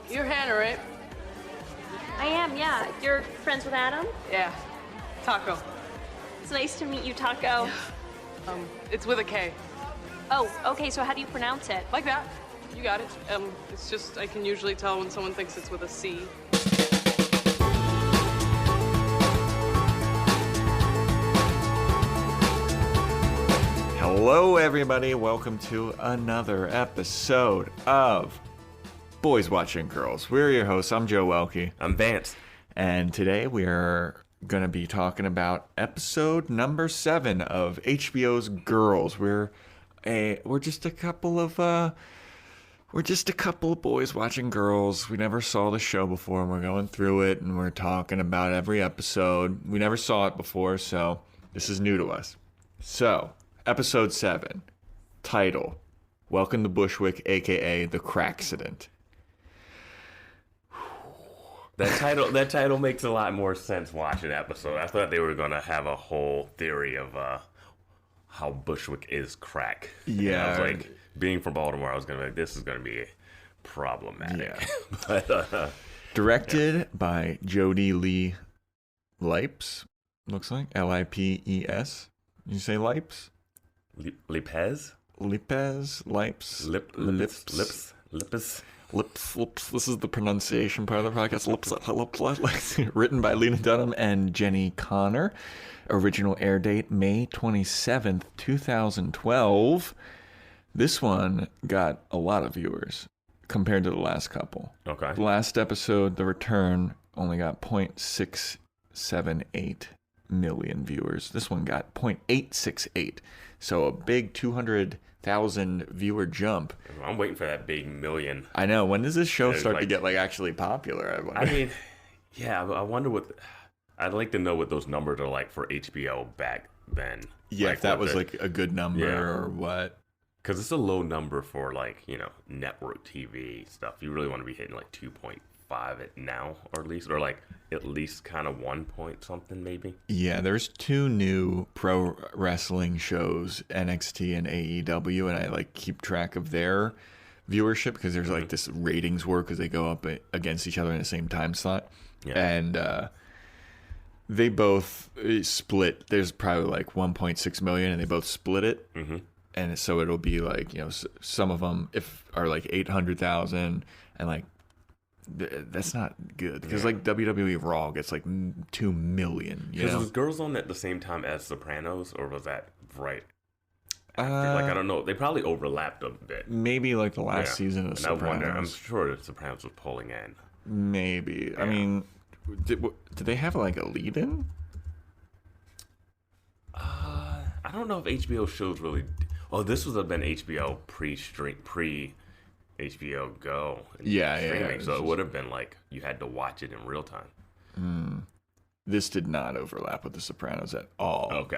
You're Hannah, right? I am, yeah. You're friends with Adam? Yeah. Taco. It's nice to meet you, Taco. It's with a K. Oh, okay, so how do you pronounce it? Like that. You got it. It's just I can usually tell when someone thinks it's with a C. Hello, everybody. Welcome to another episode of Boys Watching Girls. We're your hosts. I'm Joe Welke. I'm Vance. And today we are going to be talking about episode number 7 of HBO's Girls. We're just a couple of boys watching girls. We never saw the show before, and we're going through it, and we're talking about every episode. We never saw it before, so this is new to us. So, episode 7, title, Welcome to Bushwick, a.k.a. The Crackcident. That title makes a lot more sense watching the episode. I thought they were going to have a whole theory of how Bushwick is crack. Yeah. And I was like, being from Baltimore, I was going to be like, this is going to be problematic. Yeah. But, Directed by Jody Lee Lipes, looks like. Lipes. You say Lipes? Lipez? Lipes? Lipes? Lips. Lips. This is the pronunciation part of the podcast. Lips. Written by Lena Dunham and Jenny Connor. Original air date May 27th, 2012. This one got a lot of viewers compared to the last couple. Okay. The last episode, The Return, only got 0.678 million viewers. This one got 0.868. So a big 200,000 viewer jump. I'm waiting for that big million. I know. When does this show start to get actually popular? I mean, yeah, I wonder what... I'd like to know what those numbers are like for HBO back then. Yeah, if that was like a good number or what. Because it's a low number for network TV stuff. You really want to be hitting like 2.5 at now, or at least kind of 1 point something maybe. Yeah, there's 2 new pro wrestling shows, NXT and AEW, and I keep track of their viewership because there's this ratings war because they go up against each other in the same time slot. Yeah. And they both split. There's probably 1.6 million, and they both split it. Mm-hmm. And so it'll be some of them are 800,000, and that's not good because WWE Raw gets 2 million. Because was Girls on at the same time as Sopranos, or was that right after? I don't know. They probably overlapped a bit. Maybe the last season of Sopranos. I'm sure that Sopranos was pulling in. Maybe. Yeah. I mean, did they have a lead-in? I don't know if HBO shows really. Oh, this would have been HBO pre HBO Go. Yeah. So it would have been you had to watch it in real time. This did not overlap with The Sopranos at all. Okay.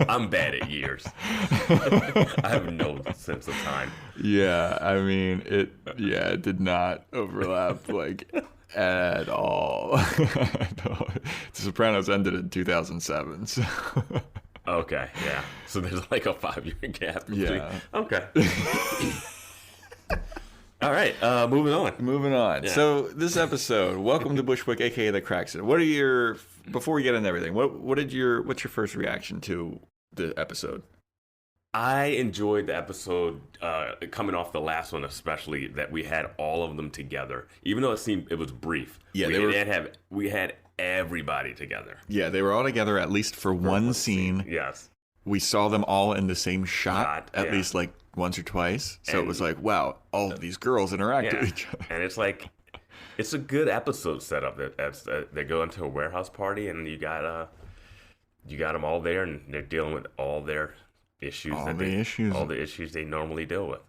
I'm bad at years. I have no sense of time. Yeah, I mean, it did not overlap at all. The Sopranos ended in 2007. So. Okay, yeah. So there's a 5-year gap between. Yeah. Okay. All right, moving on. Yeah. So this episode, Welcome to Bushwick, aka The Crackcident. What are before we get into everything, what's your first reaction to the episode? I enjoyed the episode coming off the last one, especially that we had all of them together, even though it was brief. Yeah, we had everybody together. Yeah, they were all together at least for one scene. Yes. We saw them all in the same shot at least once or twice. So it was wow, all of these girls interact with each other. And it's a good episode setup. They go into a warehouse party and you got them all there and they're dealing with all their issues. All the issues they normally deal with.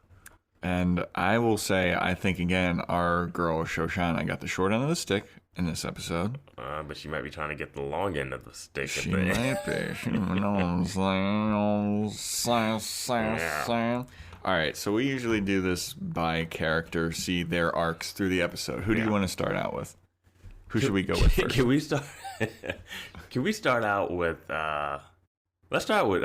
And I will say, I think again, our girl Shoshana got the short end of the stick in this episode. But she might be trying to get the long end of the stick. She might be. She knows. Yeah. All right, so we usually do this by character, see their arcs through the episode. Who do you want to start out with? Who should we go with first? Can we start? Can we start out with? Let's start with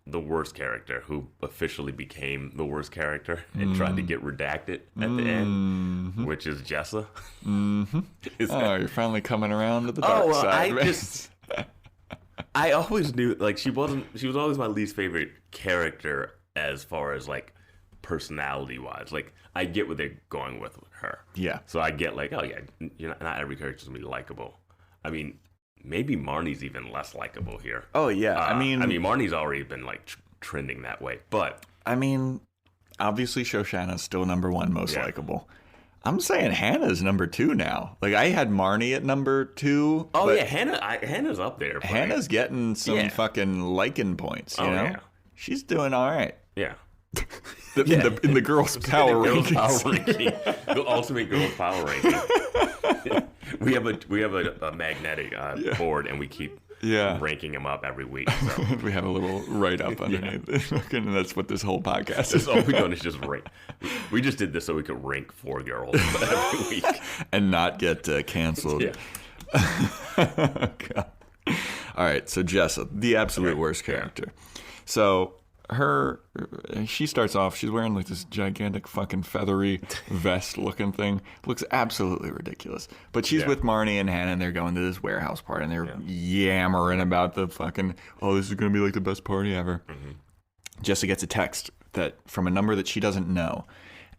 the worst character who officially became the worst character and tried to get redacted at the end, which is Jessa. You're finally coming around to the dark side. I always knew, like, she was always my least favorite character as far as, like, personality wise. Like, I get what they're going with her. Yeah. So I get, like, oh yeah, not every character's gonna be likable. I mean, maybe Marnie's even less likable here. Oh yeah. I mean, Marnie's already been like trending that way, but I mean, obviously Shoshana's still number 1 most likable. I'm saying Hannah's number 2 now. Like, I had Marnie at number 2. Oh yeah, Hannah's up there. Hannah's getting some fucking liking points. You know, she's doing all right. Yeah. In the girls' power ranking, the ultimate girls' power ranking. we have a magnetic board, and we keep ranking them up every week. So. We have a little write up underneath it, and that's what this whole podcast is. All we're doing is just rank. We just did this so we could rank 4 girls every week and not get canceled. Yeah. God. All right, so Jessa, the absolute worst character. So she starts off, she's wearing like this gigantic fucking feathery vest looking thing. Looks absolutely ridiculous. But she's with Marnie and Hannah, and they're going to this warehouse party, and they're yammering about the fucking, this is going to be like the best party ever. Jessa gets a text from a number that she doesn't know.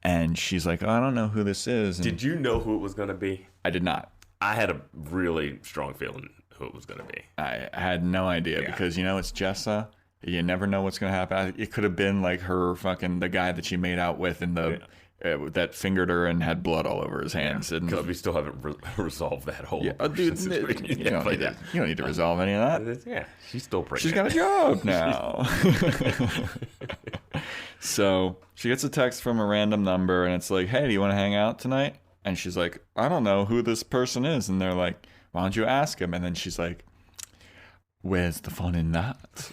And she's like, I don't know who this is. And did you know who it was going to be? I did not. I had a really strong feeling who it was going to be. I had no idea because, it's Jessa. You never know what's going to happen. It could have been like the guy that she made out with in the that fingered her and had blood all over his hands. Because we still haven't resolved that whole dude, you don't need to resolve any of that. Yeah, she's still pregnant. She's got a job now. So she gets a text from a random number, and it's like, hey, do you want to hang out tonight? And she's like, I don't know who this person is. And they're like, why don't you ask him? And then she's like, where's the fun in that?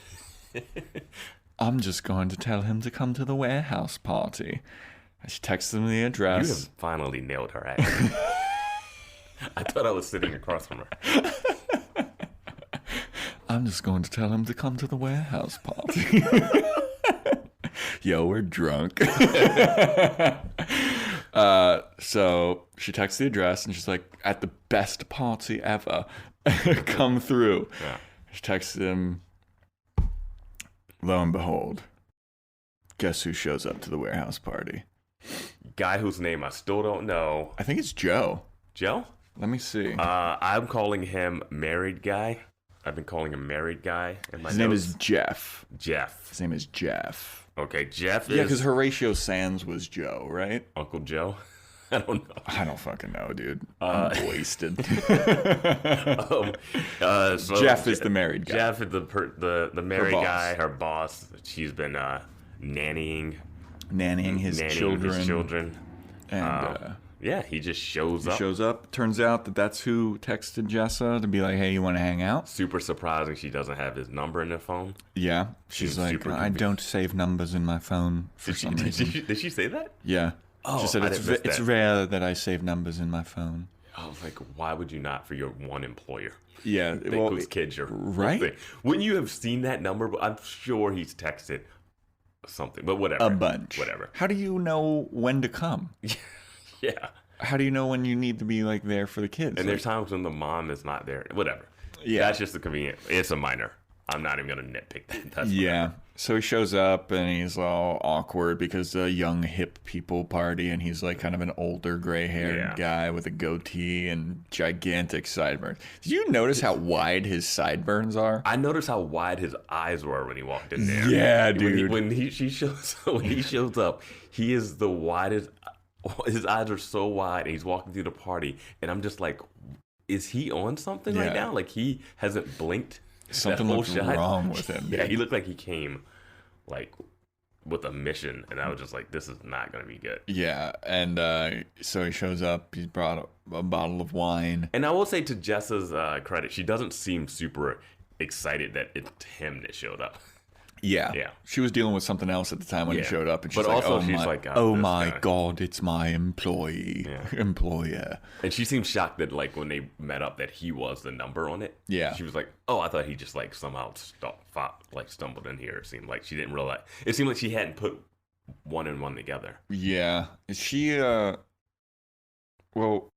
I'm just going to tell him to come to the warehouse party. She texts him the address. You have finally nailed her accent. I thought I was sitting across from her. I'm just going to tell him to come to the warehouse party. Yo, we're drunk. So she texts the address, and she's like, at the best party ever. Come through. Yeah. She texts him. Lo and behold, guess who shows up to the warehouse party? Guy whose name I still don't know. I think it's Joe. Joe? Let me see. I'm calling him Married Guy. I've been calling him Married Guy in my His name is Jeff. His name is Jeff. Okay, Jeff is... Yeah, because Horatio Sands was Joe, right? Uncle Joe? I don't know. I don't fucking know, dude. I'm wasted. So Jeff is the married guy. Jeff is the married guy, her boss. She's been nannying his children. And he just shows up. Shows up. Turns out that's who texted Jessa to be like, hey, you want to hang out? Super surprising she doesn't have his number in her phone. Yeah. She's like, I don't save numbers in my phone for some reason. Did she say that? Yeah. Oh, she said it's rare that I save numbers in my phone. I was like, why would you not for your one employer? Yeah. Whose kids are right? Wouldn't you have seen that number? I'm sure he's texted something, but whatever. A bunch. Whatever. How do you know when to come? Yeah. How do you know when you need to be like there for the kids? And there's times when the mom is not there. Whatever. Yeah. That's just a convenient. It's a minor. I'm not even going to nitpick that. That's whatever. So he shows up and he's all awkward because the young hip people party, and he's like kind of an older gray-haired guy with a goatee and gigantic sideburns. Did you notice how wide his sideburns are? I noticed how wide his eyes were when he walked in there. Yeah, dude. When he shows up, he is the widest. His eyes are so wide, and he's walking through the party, and I'm just like, is he on something right now? Like, he hasn't blinked. Something looks wrong with him. Yeah, he looked like he came like with a mission, and I was just like, this is not going to be good. Yeah, and so he shows up. He's brought a bottle of wine. And I will say, to Jessa's credit, she doesn't seem super excited that it's him that showed up. Yeah. Yeah. She was dealing with something else at the time when he showed up. And she's like, oh my guy. God, it's my employer. And she seemed shocked that, like, when they met up, that he was the number on it. Yeah. She was like, oh, I thought he just, like, somehow stumbled in here. It seemed like she didn't realize. It seemed like she hadn't put one and one together. Yeah. She, well,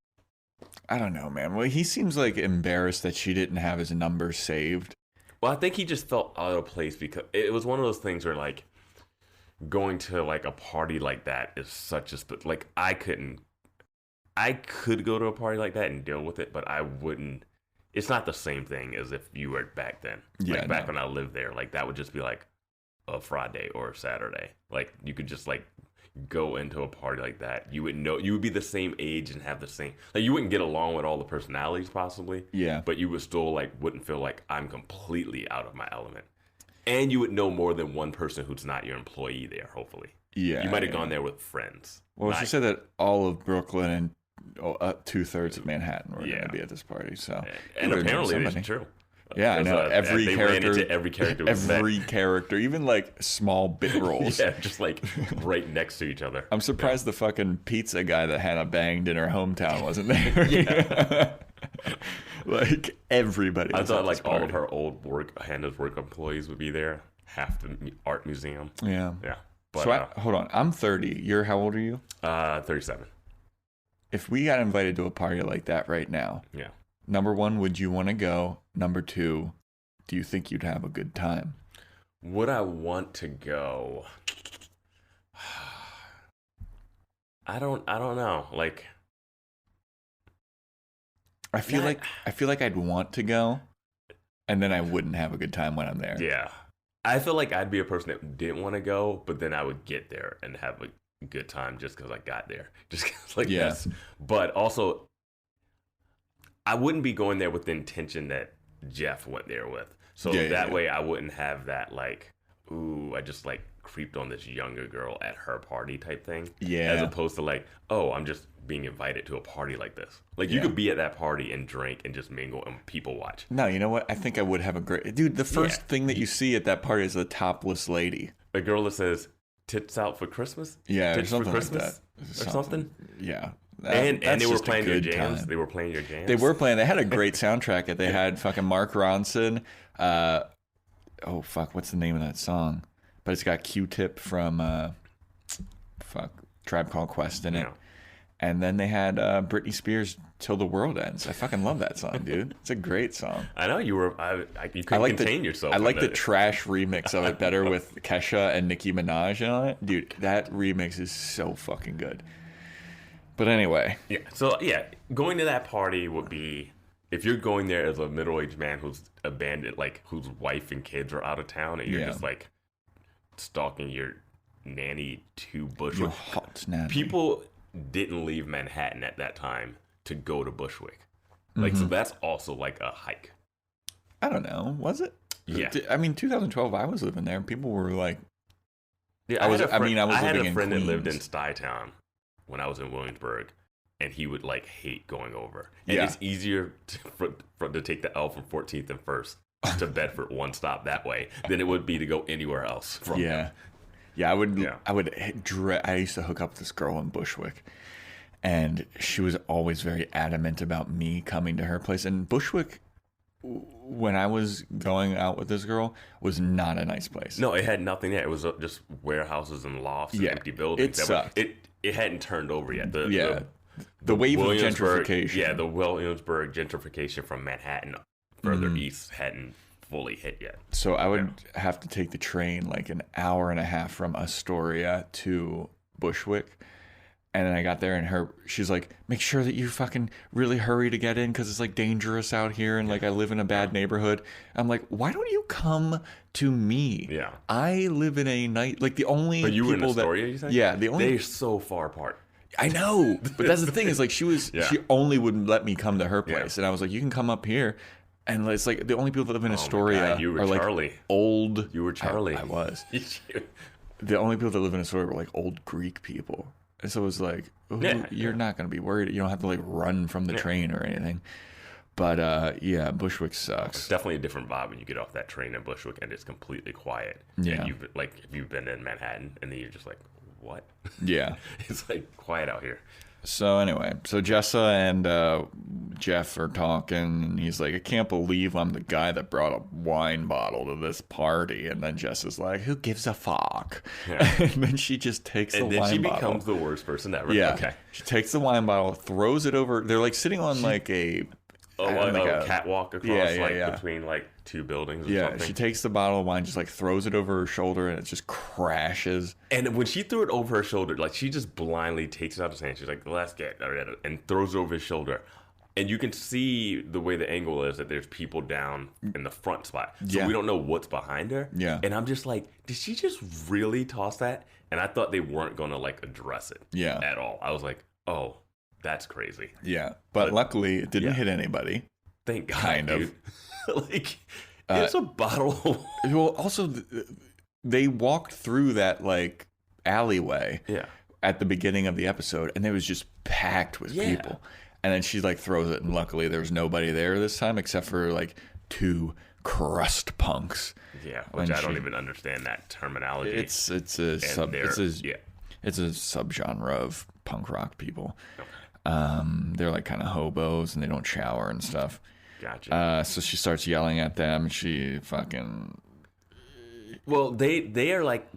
I don't know, man. Well, he seems, like, embarrassed that she didn't have his number saved. Well, I think he just felt out of place because it was one of those things where, like, going to, like, a party like that is such a... Like, I could go to a party like that and deal with it, but I wouldn't... It's not the same thing as if you were back then. Yeah, like, back when I lived there, like, that would just be, like, a Friday or a Saturday. Like, you could just, like, go into a party like that. You would know... You would be the same age and have the same... Like, you wouldn't get along with all the personalities, possibly. Yeah. But you would still, like, wouldn't feel like I'm completely out of my element. And you would know more than one person who's not your employee there, hopefully. Yeah. You might have gone there with friends. Well, she said that all of Brooklyn and 2/3 of Manhattan were going to be at this party. So, and apparently it's true. Yeah, I know. Every character, every character, even like small bit roles. Yeah, just like right next to each other. I'm surprised the fucking pizza guy that Hannah banged in her hometown wasn't there. Yeah. Like everybody. I thought like all of her old Hannah's work employees would be there. Half the art museum. Yeah. Yeah. But, so hold on. I'm 30. How old are you? 37. If we got invited to a party like that right now. Yeah. Number one, would you want to go? Number two, do you think you'd have a good time? Would I want to go? I don't know. Like, I feel like I'd want to go, and then I wouldn't have a good time when I'm there. Yeah. I feel like I'd be a person that didn't want to go, but then I would get there and have a good time just because I got there. Just cause, like, yeah. Yes. But also, I wouldn't be going there with the intention that Jeff went there with. So way I wouldn't have that, like, ooh, I just, like, creeped on this younger girl at her party type thing. Yeah. As opposed to, like, oh, I'm just being invited to a party like this. Like, you could be at that party and drink and just mingle and people watch. No, you know what? I think I would have a great... Dude, the first thing that you see at that party is a topless lady. A girl that says, tits out for Christmas? Yeah, tits something for Christmas? like that. Or something? Yeah. And they were playing your jams. Time. They were playing your jams. They were playing. They had a great soundtrack. They had fucking Mark Ronson. Oh, fuck. What's the name of that song? But it's got Q-Tip from Tribe Called Quest in it. Yeah. And then they had Britney Spears' "Till the World Ends." I fucking love that song, dude. It's a great song. I know you were. You couldn't contain yourself. I like the trash remix of it better with Kesha and Nicki Minaj on it, dude. That remix is so fucking good. But anyway, yeah. So yeah, going to that party would be if you're going there as a middle-aged man who's abandoned, like whose wife and kids are out of town, and you're just like stalking your nanny to Bushwick. Your hot nanny. People didn't leave Manhattan at that time to go to Bushwick. Like, so that's also like a hike. I don't know. Was it? Yeah. I mean, 2012, I was living there. People were like... Yeah, I had a friend that lived in Queens. Stuytown when I was in Williamsburg, and he would, like, hate going over. And Yeah. it's easier to take the L from 14th and 1st to Bedford one stop that way than it would be to go anywhere else from him. Yeah, I used to hook up with this girl in Bushwick, and she was always very adamant about me coming to her place. And Bushwick, when I was going out with this girl, was not a nice place. No, it had nothing there. It was just warehouses and lofts and empty buildings. It sucked. It hadn't turned over yet. The wave of gentrification. Yeah, the Williamsburg gentrification from Manhattan further east hadn't fully hit yet. So I would have to take the train like an hour and a half from Astoria to Bushwick. And then I got there and she's like, make sure that you fucking really hurry to get in because it's like dangerous out here and like I live in a bad neighborhood. I'm like, why don't you come to me? Yeah. I live in a like the only But you were in people Astoria, you said? Yeah. They're so far apart. I know. But that's the thing is like she only would let me come to her place. And I was like, you can come up here. And it's like the only people that live in Astoria are like Charlie. old. You were Charlie. I was. The only people that live in Astoria were like old Greek people. And so it was like, you're not going to be worried. You don't have to like run from the train or anything. But yeah, Bushwick sucks. It's definitely a different vibe when you get off that train in Bushwick and it's completely quiet. Yeah. And if you've been in Manhattan and then you're just like, what? Yeah. It's like quiet out here. So anyway, Jessa and Jeff are talking, and he's like, I can't believe I'm the guy that brought a wine bottle to this party. And then Jessa's like, who gives a fuck? Yeah. And then she just takes the wine bottle. And then she becomes the worst person ever. Yeah. Okay. She takes the wine bottle, throws it over. They're like sitting on like a catwalk across between like two buildings or something. She takes the bottle of wine, just like throws it over her shoulder, and it just crashes. And when she threw it over her shoulder, like she just blindly takes it out of his hand. She's like, let's get it, and throws it over his shoulder. And you can see the way the angle is that there's people down in the front spot. So we don't know what's behind her. Yeah. And I'm just like, did she just really toss that? And I thought they weren't going to like address it at all. I was like, oh, that's crazy. Yeah. But luckily it didn't hit anybody. Thank God, kind dude. Like, it's a bottle. Well, also, they walked through that like alleyway at the beginning of the episode, and it was just packed with people. And then she like throws it, and luckily there was nobody there this time except for like two crust punks. Yeah, which I don't even understand that terminology. It's a subgenre of punk rock people. Okay. They're like kind of hobos, and they don't shower and stuff. Gotcha. So she starts yelling at them. She fucking. Well, they are like,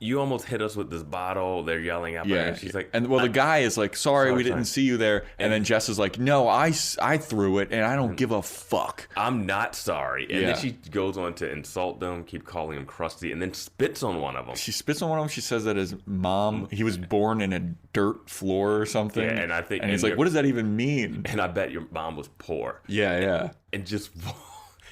you almost hit us with this bottle. They're yelling at her. And she's like, and the guy is like, sorry, we didn't see you there. And then Jess is like, no, I threw it, and I don't give a fuck. I'm not sorry. And then she goes on to insult them, keep calling him crusty, and then spits on one of them. She spits on one of them. She says that his mom, he was born in a dirt floor or something. Yeah, and he's like, what does that even mean? And I bet your mom was poor. Yeah. And just.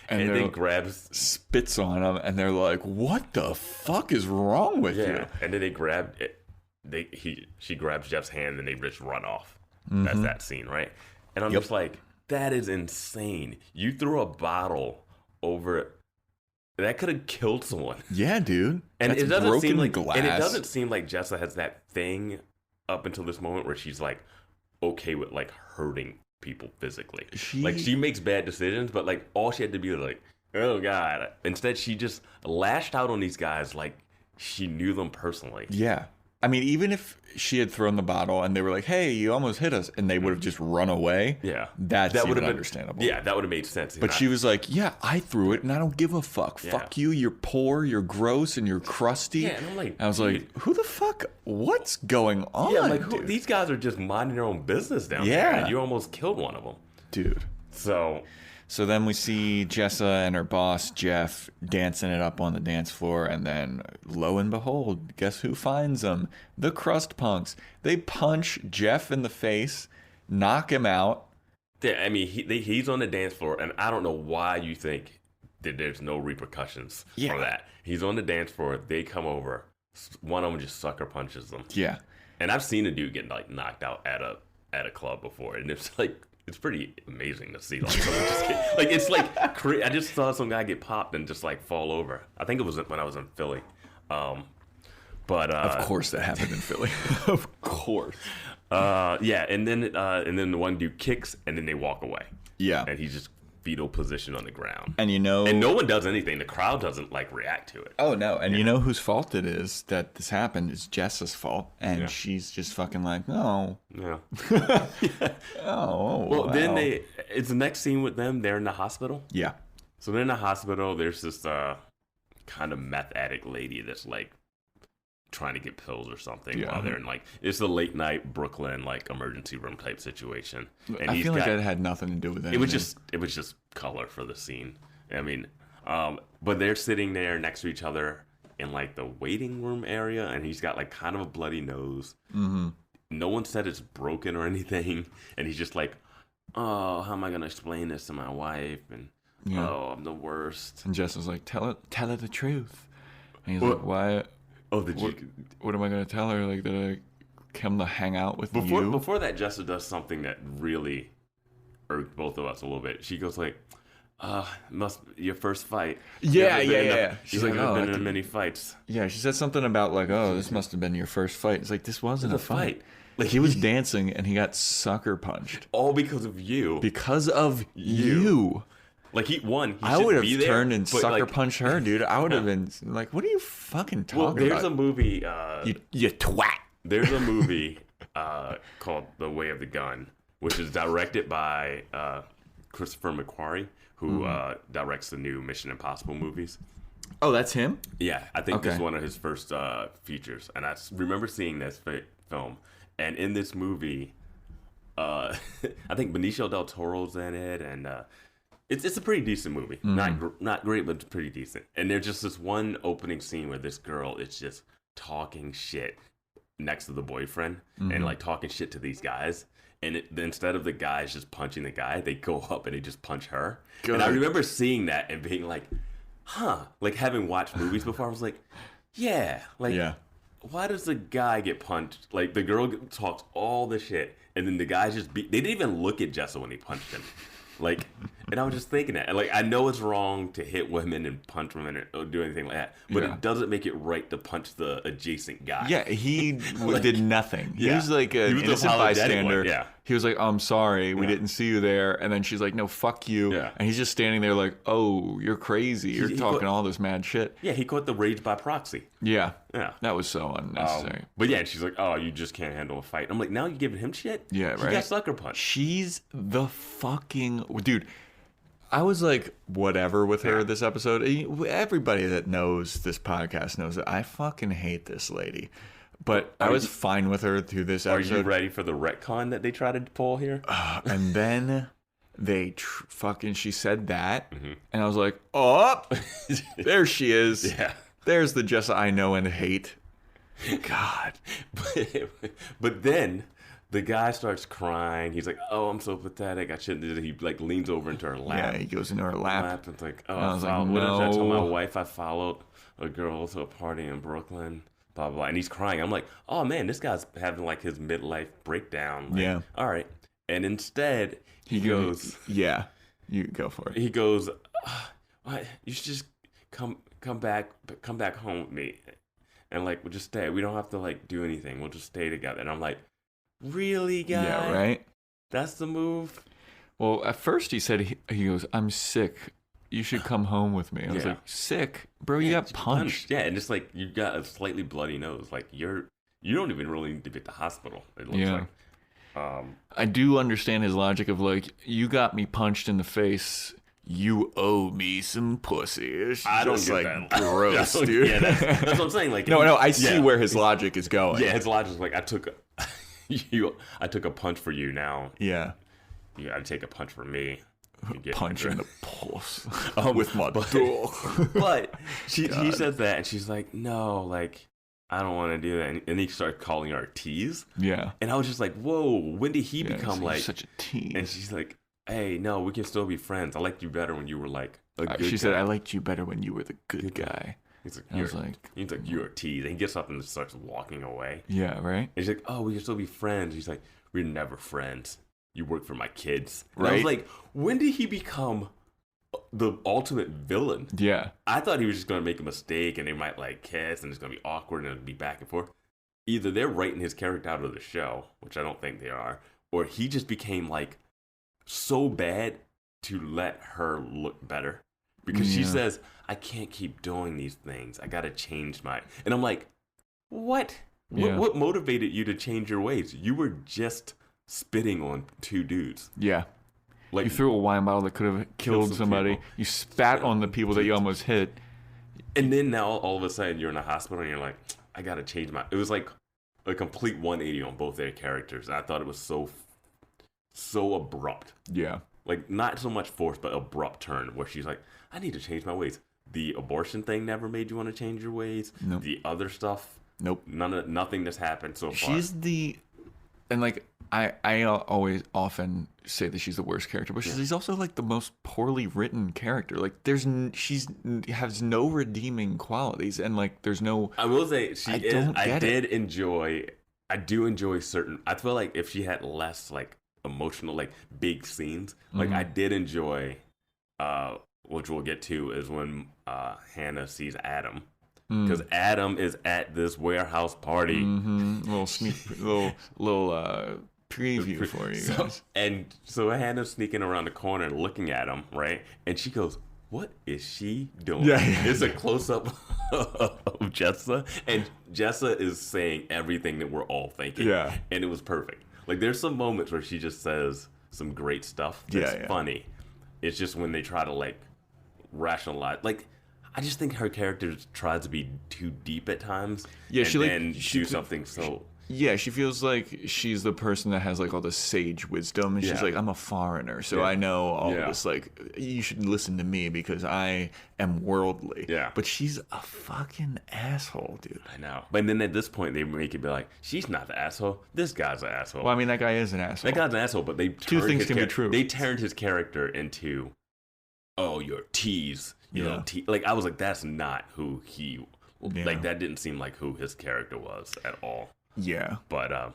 And then spits on him, and they're like, "What the fuck is wrong with you?" And then they grab it. She grabs Jeff's hand, and they just run off. Mm-hmm. That's that scene, right? And I'm just like, that is insane. You threw a bottle over it. That could have killed someone. Yeah, dude. And it doesn't seem like glass. And it doesn't seem like Jessa has that thing up until this moment where she's like okay with like hurting people physically. She makes bad decisions, but like all she had to be was like, oh God. Instead, she just lashed out on these guys like she knew them personally. Yeah. I mean, even if she had thrown the bottle and they were like, hey, you almost hit us, and they would have just run away, that would have been understandable. Yeah, that would have made sense. But she was like, yeah, I threw it, and I don't give a fuck. Yeah. Fuck you, you're poor, you're gross, and you're crusty. Yeah, and I'm like, I was like, who the fuck? What's going on? Yeah, I'm like, these guys are just minding their own business down there, and you almost killed one of them. Dude. So then we see Jessa and her boss, Jeff, dancing it up on the dance floor. And then, lo and behold, guess who finds them? The crust punks. They punch Jeff in the face, knock him out. Yeah, I mean, he's on the dance floor. And I don't know why you think that there's no repercussions for that. He's on the dance floor. They come over. One of them just sucker punches them. Yeah. And I've seen a dude get like knocked out at a club before. And it's like... It's pretty amazing to see. Like, it's like I just saw some guy get popped and just like fall over. I think it was when I was in Philly. But of course that happened in Philly. Of course. And then the one dude kicks and then they walk away. Yeah. And he's just fetal position on the ground. And no one does anything. The crowd doesn't like react to it. Oh no. And you know whose fault it is that this happened? It's Jessa's fault. And she's just fucking like, no. Yeah. Oh. Well, then it's the next scene with them. They're in the hospital. Yeah. So they're in the hospital. There's this kind of meth addict lady that's like trying to get pills or something while they're in like, it's a late night Brooklyn like emergency room type situation. And I feel like it had nothing to do with it. It was just color for the scene. I mean, but they're sitting there next to each other in like the waiting room area, and he's got like kind of a bloody nose. Mm-hmm. No one said it's broken or anything, and he's just like, oh, how am I gonna explain this to my wife? And oh, I'm the worst. And Jess was like, tell her the truth. And he's like, why? Oh, what am I going to tell her? Like, that I come to hang out with you? Before that, Jessa does something that really irked both of us a little bit. She goes like, your first fight. Yeah. She's like, been in many fights. Yeah, she said something about like, oh, this must have been your first fight. It's like, this wasn't a fight. Like he was dancing and he got sucker punched. All because of you. Because of you. Like I would have turned and sucker punched her, dude. I would have been like, "What are you fucking talking about?" There's a movie. You twat. There's a movie called The Way of the Gun, which is directed by Christopher McQuarrie, who directs the new Mission Impossible movies. Oh, that's him? Yeah, I think this is one of his first features. And I remember seeing this film. And in this movie, I think Benicio del Toro's in it. And it's a pretty decent movie. Not great, but pretty decent. And there's just this one opening scene where this girl is just talking shit next to the boyfriend and like talking shit to these guys. And instead of the guys just punching the guy, they go up and they just punch her. Good. And I remember seeing that and being like, like having watched movies before, I was like, why does the guy get punched? Like the girl talks all the shit and then the guy just they didn't even look at Jessa when he punched him. Like, and I was just thinking that. And like, I know it's wrong to hit women and punch women or do anything like that, but it doesn't make it right to punch the adjacent guy. Yeah, he did nothing. He was like an innocent bystander. Yeah. He was like, "I'm sorry, we didn't see you there." And then she's like, "No, fuck you." Yeah. And he's just standing there like, "Oh, you're crazy. You're talking all this mad shit." Yeah, he caught the rage by proxy. Yeah. Yeah. That was so unnecessary. But yeah, she's like, "Oh, you just can't handle a fight." I'm like, "Now you're giving him shit?" Yeah, right. He got sucker punched. She's the fucking dude. I was like, whatever with her this episode. Everybody that knows this podcast knows that I fucking hate this lady. But I was fine with her through this episode. Are you ready for the retcon that they try to pull here? And then they she said that, and I was like, oh, there she is. Yeah. There's the Jessa I know and hate. God. But then the guy starts crying. He's like, "Oh, I'm so pathetic. I shouldn't do that." He like leans over into her lap. Yeah, he goes into her lap. And it's like, "Oh, I was like, what did I tell my wife? I followed a girl to a party in Brooklyn." Blah, blah, blah. And he's crying. I'm like, "Oh man, this guy's having like his midlife breakdown." Like, yeah. All right. And instead, he goes, "Yeah, you go for it." He goes, "You should just come back home with me, and like we'll just stay. We don't have to like do anything. We'll just stay together." And I'm like, "Really, guy? Yeah, right. That's the move." Well, at first he said he goes, "I'm sick. You should come home with me." I was like, "Sick, bro? You got punched." Yeah, and it's like you got a slightly bloody nose. Like you don't even really need to be at the hospital. It looks like. I do understand his logic of like, you got me punched in the face. You owe me some pussy. It's I don't get like that. Gross, dude. Yeah, that's what I'm saying. Like, no, I see where his logic is going. Yeah, his logic is like, I took a punch for you. Now, you got to take a punch for me. Punch in the pulse with my dog. But she says that, and she's like, "No, like I don't want to do that." And he started calling her a tease. Yeah. And I was just like, "Whoa, when did he become like such a tease?" And she's like, "Hey, no, we can still be friends. I liked you better when you were like a good guy." She said, "I liked you better when you were the good guy." He's like, "You're a tease." And he gets up and starts walking away. Yeah, right. And she's like, "Oh, we can still be friends." He's like, "We're never friends. You work for my kids." And I was like, when did he become the ultimate villain? Yeah. I thought he was just going to make a mistake and they might like kiss and it's going to be awkward and it'll be back and forth. Either they're writing his character out of the show, which I don't think they are, or he just became like so bad to let her look better. Because she says, "I can't keep doing these things. I got to change my..." And I'm like, what? Yeah. What motivated you to change your ways? You were just spitting on two dudes. Yeah. Like, you threw a wine bottle that could have killed somebody. People. You spat on the people that you almost hit. And then now all of a sudden you're in a hospital and you're like, I got to change my... It was like a complete 180 on both their characters. And I thought it was so abrupt. Yeah. Like not so much forced, but abrupt turn where she's like, I need to change my ways. The abortion thing never made you want to change your ways. Nope. The other stuff. Nope. Nothing that's happened so far. She's the... And like... I always often say that she's the worst character, but she's also like the most poorly written character. Like she has no redeeming qualities, and like there's no. I will say I do enjoy certain. I feel like if she had less like emotional, like big scenes, like I did enjoy. Which we'll get to is when Hannah sees Adam, because Adam is at this warehouse party. Little preview for you guys. So Hannah's sneaking around the corner and looking at him, right? And she goes, "What is she doing?" Yeah. It's a close up of Jessa, and Jessa is saying everything that we're all thinking. Yeah. And it was perfect. Like, there's some moments where she just says some great stuff that's funny. It's just when they try to, like, rationalize. Like, I just think her character tries to be too deep at times. Yeah, and do something so... Yeah, she feels like she's the person that has like all the sage wisdom, and she's like, I'm a foreigner, so I know all this. Like, you should listen to me because I am worldly. Yeah, but she's a fucking asshole, dude. I know. But then at this point, they make it be like, she's not the asshole. This guy's an asshole. Well, I mean, that guy is an asshole. That guy's an asshole, but they two things can be true. They turned his character into, oh, your tease. You know, like I was like, that's not who he. Like that didn't seem like who his character was at all. Yeah, but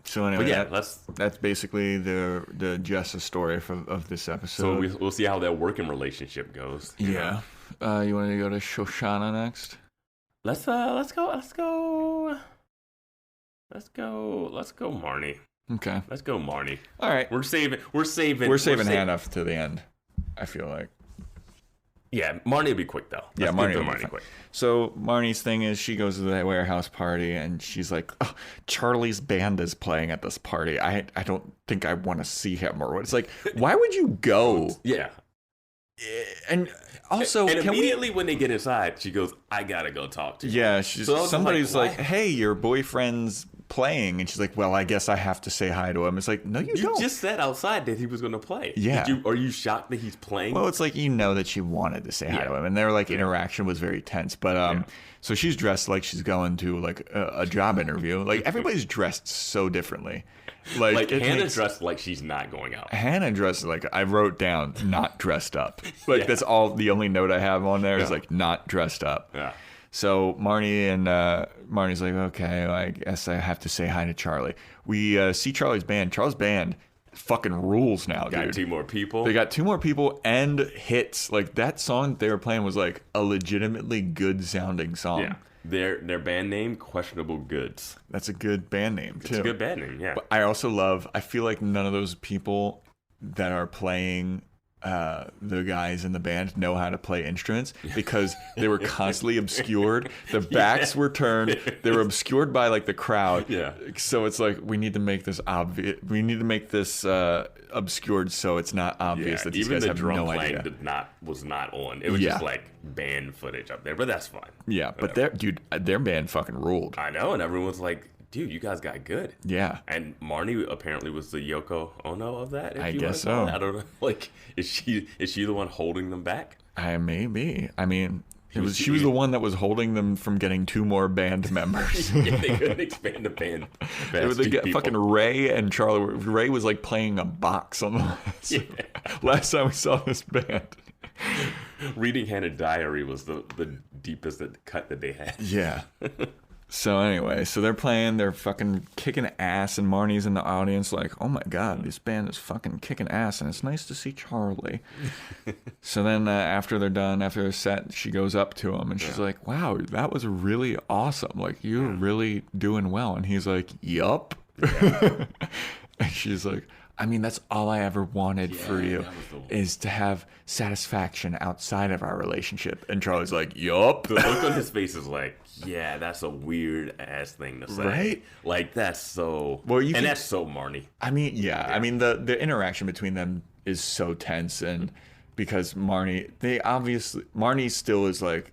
so anyway, that's basically the Jessa story of this episode. So we'll see how that working relationship goes. Yeah, you want to go to Shoshana next? Let's go Marnie. Okay, let's go Marnie. All right, we're saving Hannah to the end. I feel like. Yeah, Marnie will be quick though. Marnie will be quick. So Marnie's thing is she goes to the warehouse party and she's like, oh, Charlie's band is playing at this party. I don't think I want to see him or what. It's like, why would you go? Yeah. And also, and immediately when they get inside, she goes, I gotta go talk to you. Yeah, somebody's like, hey, your boyfriend's playing, and she's like, well, I guess I have to say hi to him. It's like, no, you don't. You just said outside that he was going to play. Yeah. Are you shocked that he's playing? Well, it's like, you know that she wanted to say hi to him, and their like interaction was very tense. But so she's dressed like she's going to like a job interview. Like everybody's dressed so differently. Like Hannah's dressed like she's not going out. Hannah dressed like, I wrote down not dressed up. Like that's all. The only note I have on there is like not dressed up. Yeah. So Marnie's like, okay, I guess I have to say hi to Charlie. We see Charlie's band. Charlie's band fucking rules now, dude. Got 2 more people. They got 2 more people and hits. Like that song they were playing was like a legitimately good sounding song. Yeah. Their band name, Questionable Goods. That's a good band name too. It's a good band name, yeah. But I feel like none of those people that are playing the guys in the band know how to play instruments because they were constantly obscured. The backs were turned. They were obscured by like the crowd. Yeah. So it's like, we need to make this obvious. We need to make this obscured so it's not obvious that these guys have no idea. Even the drum was not on. It was just like band footage up there, but that's fine. Yeah, whatever. But their band fucking ruled. I know, and everyone's like, dude, you guys got good. Yeah. And Marnie apparently was the Yoko Ono of that. I guess so. I don't know. Like, is she the one holding them back? May be. I mean, she was the one that was holding them from getting 2 more band members. Yeah, they couldn't expand the band. It was fucking Ray and Charlie. Ray was like playing a box on the last time we saw this band. Reading Hannah Diary was the deepest cut that they had. Yeah. So anyway, they're playing, they're fucking kicking ass, and Marnie's in the audience like, oh my god, this band is fucking kicking ass, and it's nice to see Charlie. So then after they're done, after the set, she goes up to him, and she's like, wow, that was really awesome. Like, you're really doing well. And he's like, yup. Yeah. And she's like, I mean, that's all I ever wanted for you is to have satisfaction outside of our relationship. And Charlie's like, yup. The look on his face is like, yeah, that's a weird ass thing to say. Right? Like, that's so... that's so Marnie. I mean, I mean, the interaction between them is so tense. And because Marnie still is like,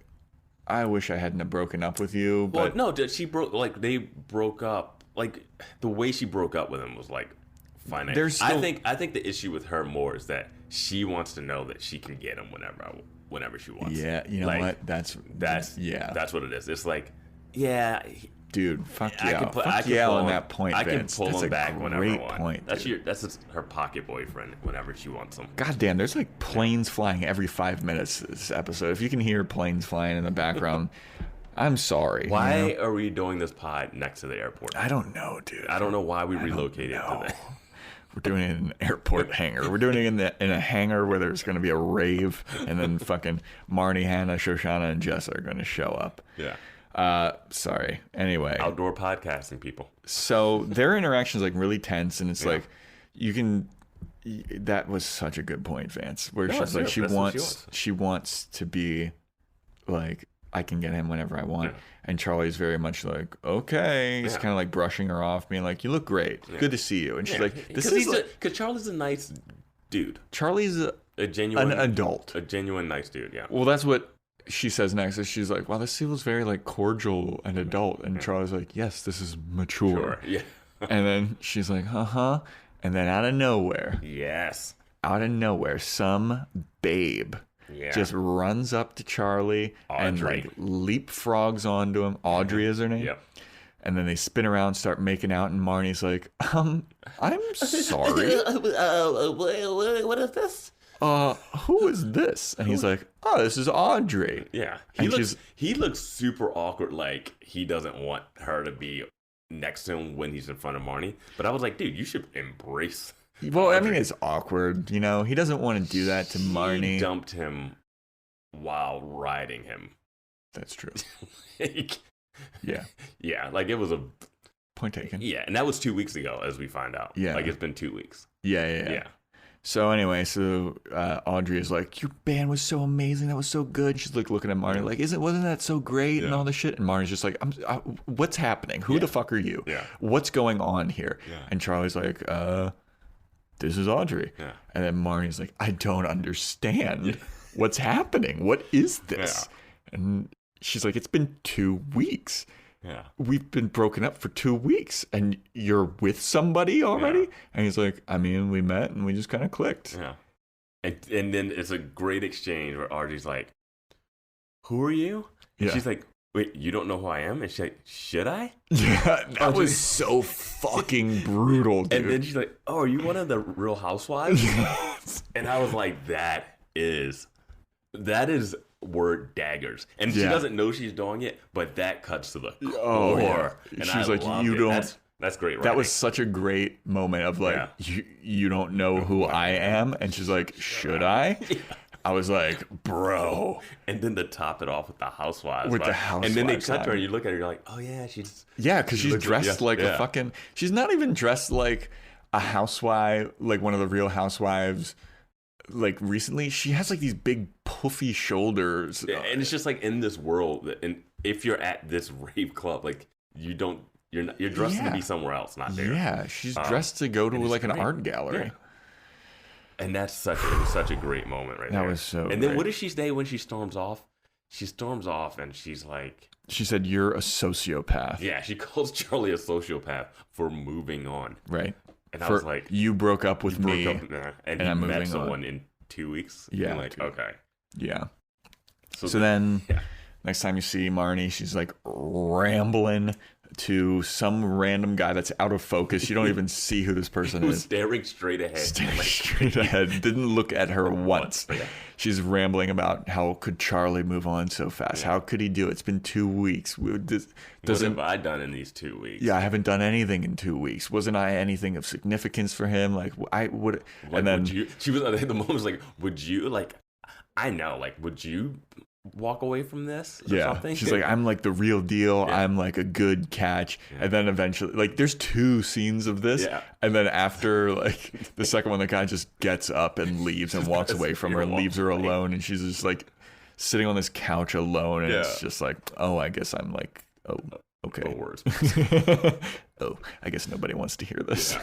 I wish I hadn't have broken up with you. But well, no, they broke up. Like, the way she broke up with him was like, finite. I think the issue with her more is that she wants to know that she can get him whenever she wants. Yeah, you know what? That's what it is. It's like, dude, fuck yeah on that point. I can Vince. pull that's him back whenever I want. Point, that's her pocket boyfriend whenever she wants him. God damn, there's like planes flying every 5 minutes this episode. If you can hear planes flying in the background, I'm sorry. Why are we doing this pod next to the airport? I don't know, dude. I don't know why we relocated to that. We're doing it in an airport hangar. We're doing it in a hangar where there's going to be a rave, and then fucking Marnie, Hannah, Shoshana, and Jessa are going to show up. Yeah. Sorry. Anyway. Outdoor podcasting people. So their interaction's like really tense, and it's like you can. That was such a good point, Vance. Where she's like, she wants to be like, I can get him whenever I want. Yeah. And Charlie's very much like, okay. He's kind of like brushing her off, being like, you look great. Yeah. Good to see you. And she's like, this is because Charlie's a nice dude. Charlie's a genuine adult. A genuine nice dude, yeah. Well, that's what she says next. Is she's like, wow, this feels very like cordial and adult. And Charlie's like, yes, this is mature. Sure. Yeah. And then she's like, uh-huh. And then out of nowhere. Yes. Out of nowhere, some babe just runs up to Charlie and like leapfrogs onto him. Audrey is her name. Yep. And then they spin around, start making out, and Marnie's like, I'm sorry. What is this? Who is this? And he's like, oh, this is Audrey. Yeah. He looks super awkward, like he doesn't want her to be next to him when he's in front of Marnie. But I was like, dude, you should embrace. Well, Audrey. I mean, it's awkward, you know. He doesn't want to do that to Marnie. He dumped him while riding him. That's true. Yeah. Yeah, like it was a point taken. Yeah, and that was 2 weeks ago, as we find out. Yeah, like it's been 2 weeks. Yeah. So anyway, Audrey is like, your band was so amazing. That was so good. She's like looking at Marnie like, wasn't that so great and all this shit? And Marnie's just like, what's happening? Who the fuck are you? Yeah. What's going on here? Yeah. And Charlie's like, this is Audrey. Yeah. And then Marnie's like, I don't understand what's happening. What is this? Yeah. And she's like, it's been 2 weeks. Yeah. We've been broken up for 2 weeks and you're with somebody already? Yeah. And he's like, I mean, we met and we just kind of clicked. Yeah. And then it's a great exchange where Audrey's like, who are you? And she's like, wait, you don't know who I am? And she's like, should I? Yeah, that was so fucking brutal, dude. And then she's like, oh, are you one of the Real Housewives? Yes. And I was like, that is word daggers. And she doesn't know she's doing it, but that cuts to the core. Oh, yeah. And she's like, you don't. That's great, right? That was such a great moment of like, you don't know who I am? And she's like, should I? Yeah. I was like, bro. And then to top it off with the Housewives. The Housewives. And then they cut to her and you look at her, you're like, oh yeah, she's. Yeah, because she's dressed like a fucking. She's not even dressed like a housewife, like one of the Real Housewives. Like recently, she has like these big puffy shoulders. And it's just like in this world, and if you're at this rave club, like you're dressed to be somewhere else, not there. Yeah, she's dressed to go to like an art gallery. Yeah. And it was such a great moment right there. That was so And then what does she say when she storms off? She storms off and she's like... She said, you're a sociopath. Yeah, she calls Charlie a sociopath for moving on. Right. And I was like... You broke up with me. And he met someone in 2 weeks. Yeah. I'm like, okay. Yeah. So then, next time you see Marnie, she's like rambling to some random guy that's out of focus. You don't even see who this person is. Staring straight ahead. Didn't look at her once. Yeah. She's rambling about how could Charlie move on so fast? Yeah. How could he do it? It's been 2 weeks. What have I done in these 2 weeks? Yeah, I haven't done anything in 2 weeks. Wasn't I anything of significance for him? Like I would. Like, and then she was at the moment was like, would you like? I know, like, would you walk away from this or something? She's like, I'm like the real deal. I'm like a good catch. And then eventually, like, there's 2 scenes of this. And then after like the second one, the guy just gets up and leaves and walks away from her and leaves her alone. And she's just like sitting on this couch alone. And it's just like, oh, I guess I'm like, oh, okay. Oh, I guess nobody wants to hear this.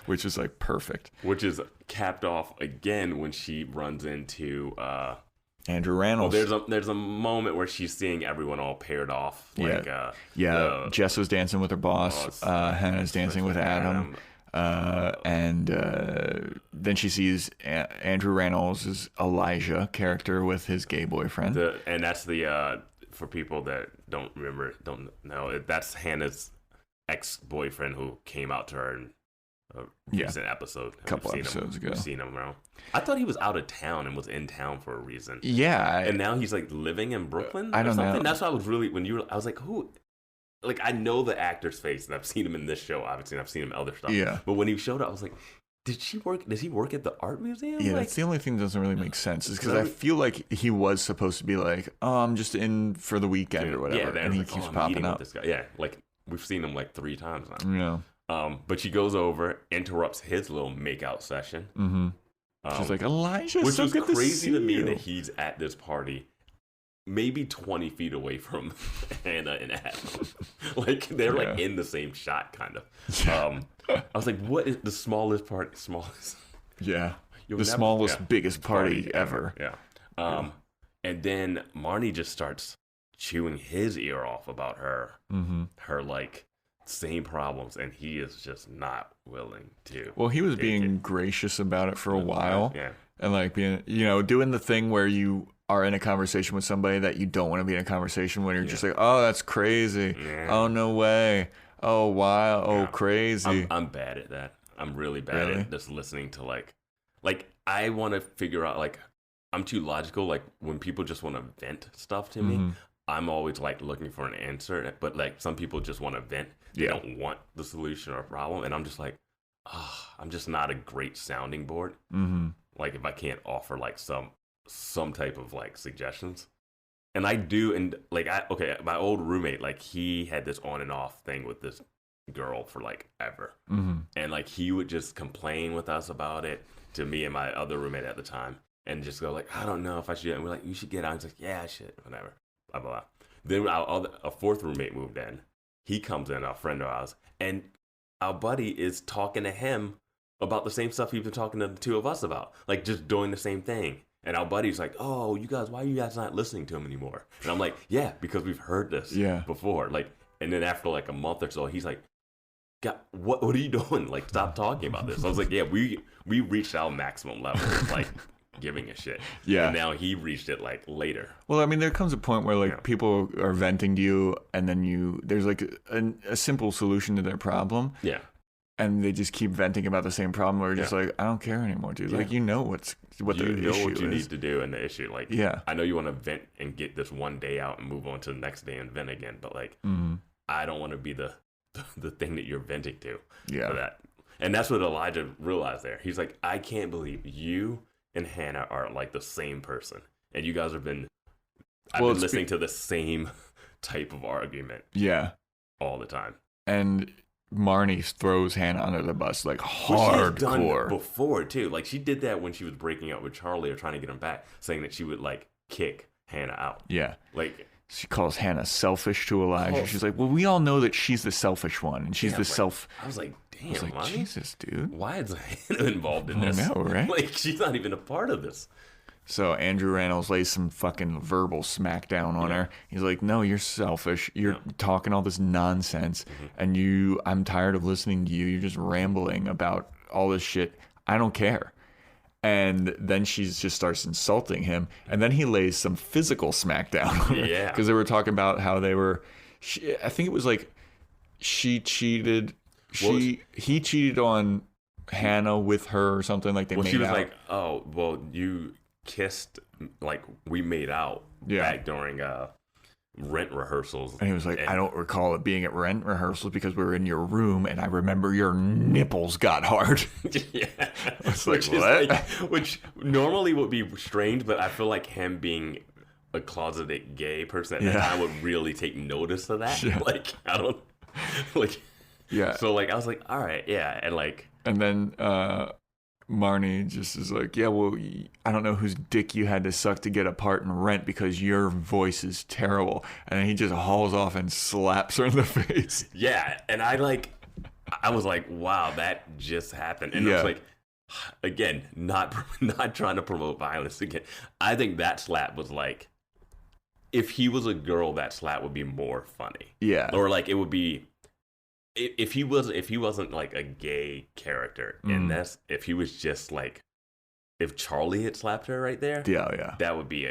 Which is like perfect. Which is capped off again when she runs into Andrew Rannells. There's a moment where she's seeing everyone all paired off. Like, Jessa's dancing with her boss. Hannah's dancing with Adam. And then she sees Andrew Rannells' Elijah character with his gay boyfriend. And that's for people that don't know, that's Hannah's ex-boyfriend who came out to her in a recent episode. A couple episodes ago. We've seen him around. I thought he was out of town and was in town for a reason. Yeah. And now he's like living in Brooklyn. I don't know. That's why I was really I was like, who? like I know the actor's face, and I've seen him in this show, obviously, and I've seen him in other stuff. Yeah. But when he showed up, I was like, does he work at the art museum? Yeah, that's the only thing that doesn't really make sense. Is because I feel like he was supposed to be like, oh, I'm just in for the weekend or whatever, and he keeps popping up. This guy. Yeah, like we've seen him like 3 times now. Yeah. But she goes over, interrupts his little makeout session. Mm-hmm. She's like, Elijah, which so was good crazy to me you. that he's at this party, maybe 20 feet away from Hannah and Adam. Like they're like in the same shot, kind of. I was like, what is the smallest party? Smallest. Yeah. The smallest, biggest party ever. Yeah. And then Marnie just starts chewing his ear off about her, her like same problems, and he is just not willing to. Well, he was being gracious about it for a while. Yeah. And like being, doing the thing where you are in a conversation with somebody that you don't want to be in a conversation when you're just like, oh, that's crazy. Yeah. Oh, no way. Oh, wow. Oh, crazy. I'm bad at that. I'm really bad at just listening to like I want to figure out, like, I'm too logical. Like when people just want to vent stuff to me, I'm always like looking for an answer. But like some people just want to vent. They don't want the solution or problem. And I'm just like, I'm just not a great sounding board. Like if I can't offer like some type of like suggestions. And I do, and like my old roommate, like he had this on and off thing with this girl for like ever. And like he would just complain with us about it to me and my other roommate at the time, and just go like, I don't know if I should. And we're like, you should get out. He's like, yeah, I should, whatever, blah blah blah. Then a fourth roommate moved in. He comes in, a friend of ours, and our buddy is talking to him about the same stuff he's been talking to the two of us about, like just doing the same thing. And our buddy's like, oh, you guys, why are you guys not listening to him anymore? And I'm like, yeah, because we've heard this before. Like, and then after like a month or so, he's like, God, what are you doing? Like, stop talking about this. I was like, yeah, we reached our maximum level of like giving a shit. Yeah. And now he reached it like later. Well, I mean, there comes a point where like people are venting to you, and then there's like a simple solution to their problem. Yeah. And they just keep venting about the same problem, or just like, I don't care anymore, dude. Like, what the issue is. What you need to do in the issue. Like, I know you want to vent and get this one day out and move on to the next day and vent again, but like, I don't want to be the thing that you're venting to for that. And that's what Elijah realized there. He's like, I can't believe you and Hannah are like the same person, and you guys have been listening to the same type of argument all the time. And Marnie throws Hannah under the bus like hardcore. Done before too. Like she did that when she was breaking up with Charlie or trying to get him back, saying that she would like kick Hannah out. Yeah. Like she calls Hannah selfish to Elijah. She's like, well, we all know that she's the selfish one, and she's I was like, damn, Marnie? Jesus, dude. Why is Hannah involved in this? I know, right? Like she's not even a part of this. So Andrew Reynolds lays some fucking verbal smackdown on her. He's like, no, you're selfish. You're talking all this nonsense. And I'm tired of listening to you. You're just rambling about all this shit. I don't care. And then she just starts insulting him. And then he lays some physical smackdown on her. Yeah. Because they were talking about how they were, I think it was like she cheated. He cheated on Hannah with her or something, like they made out. Well, she was like, oh, well, you kissed, like we made out back during rent rehearsals. And he was like, I don't recall it being at rent rehearsals because we were in your room and I remember your nipples got hard. Yeah. It's like, what? Which normally would be strange, but I feel like him being a closeted gay person at that time would really take notice of that. Yeah. Like, I don't, like, so like, I was like, all right, and then Marnie just is like, yeah, well, I don't know whose dick you had to suck to get a part in Rent because your voice is terrible. And then he just hauls off and slaps her in the face. Yeah, and I was like, wow, that just happened. And I was like, again, not trying to promote violence again. I think that slap was like, if he was a girl, that slap would be more funny. Yeah. Or like it would be, if he wasn't like a gay character in this, if he was just like, if Charlie had slapped her right there, that would be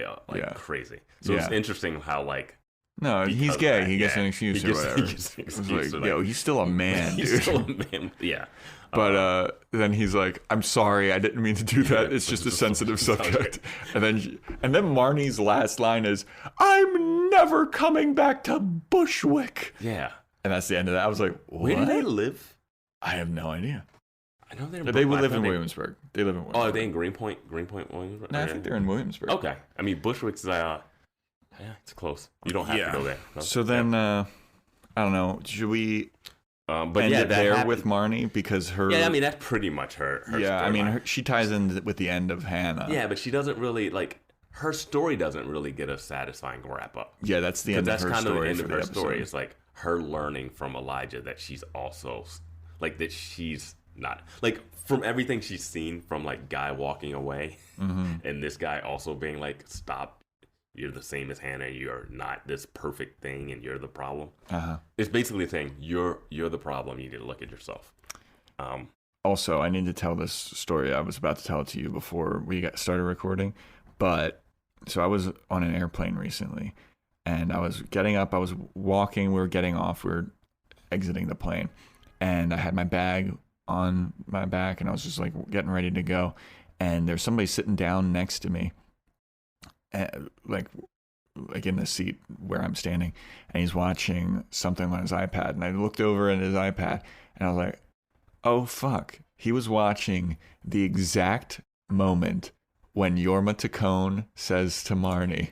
crazy. So it's interesting how like, no, he's gay. He gets an excuse or whatever. It's like, yo, he's still a man, dude. He's still a man. Yeah. But then he's like, I'm sorry, I didn't mean to do that. It's just a sensitive subject. And then Marnie's last line is, I'm never coming back to Bushwick. Yeah. And that's the end of that. I was like, what? Where do they live? I have no idea. I know they're. They live in Williamsburg. They live in Williamsburg. Oh, are they in Greenpoint, Williamsburg? No, I think they're in Williamsburg. Okay. I mean, Bushwick's, yeah, it's close. You don't have to go there. So then, I don't know. Should we but end yeah, it there with Marnie? Because her... Yeah, I mean, that's pretty much her yeah, I mean, storyline. she ties in with the end of Hannah. Yeah, but she doesn't really, like, her story doesn't really get a satisfying wrap-up. Yeah, that's the end of her story. That's kind of the end of her story. It's like her learning from Elijah that she's also, like, that she's not... Like, from everything she's seen from, like, guy walking away and this guy also being like, stop. You're the same as Hannah. You're not this perfect thing, and you're the problem. It's basically saying you're the problem. You need to look at yourself. Also, I need to tell this story. I was about to tell it to you before we started recording, but so I was on an airplane recently, and I was getting up. I was walking. We were getting off. We were exiting the plane, and I had my bag on my back, and I was just like getting ready to go, and there's somebody sitting down next to me. Like in the seat where I'm standing, and he's watching something on his iPad, and I looked over at his iPad, and I was like, oh fuck, he was watching the exact moment when Yorma Tacone says to Marnie,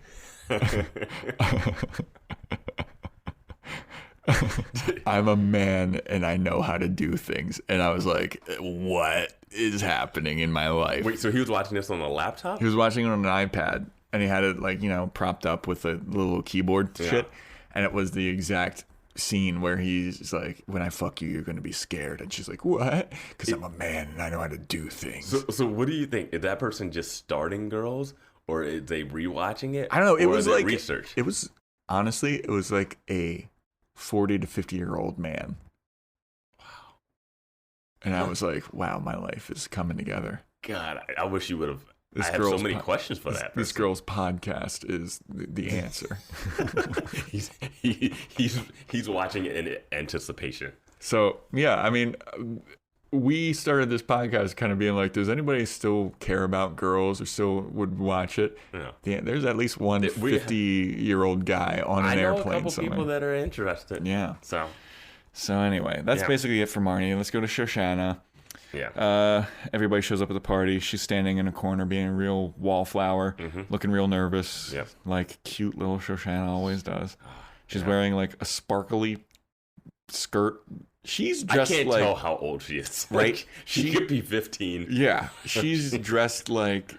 I'm a man and I know how to do things. And I was like, what is happening in my life? Wait, so he was watching this on a laptop? He was watching it on an iPad. And he had it, like, you know, propped up with a little keyboard shit. And it was the exact scene where he's like, when I fuck you, you're going to be scared. And she's like, what? Because I'm a man and I know how to do things. So what do you think? Is that person just starting Girls? Or is they rewatching it? I don't know. It was like research. It was, honestly, it was like a 40 to 50-year-old man. Wow. And I was like, wow, my life is coming together. God, I wish you would have. I have so many questions for that. This girl's podcast is the answer. he's watching it in anticipation. So yeah, I mean, we started this podcast kind of being like, does anybody still care about Girls or still would watch it? Yeah. There's at least one 50-year-old guy on an airplane somewhere. I know a couple people that are interested. Yeah. So anyway, that's basically it for Marnie. Let's go to Shoshana. Yeah. Everybody shows up at the party. She's standing in a corner being a real wallflower, looking real nervous, like cute little Shoshana always does. She's wearing like a sparkly skirt. She's dressed I can't like, tell how old she is. Right? Like, she could be 15. Yeah. She's dressed like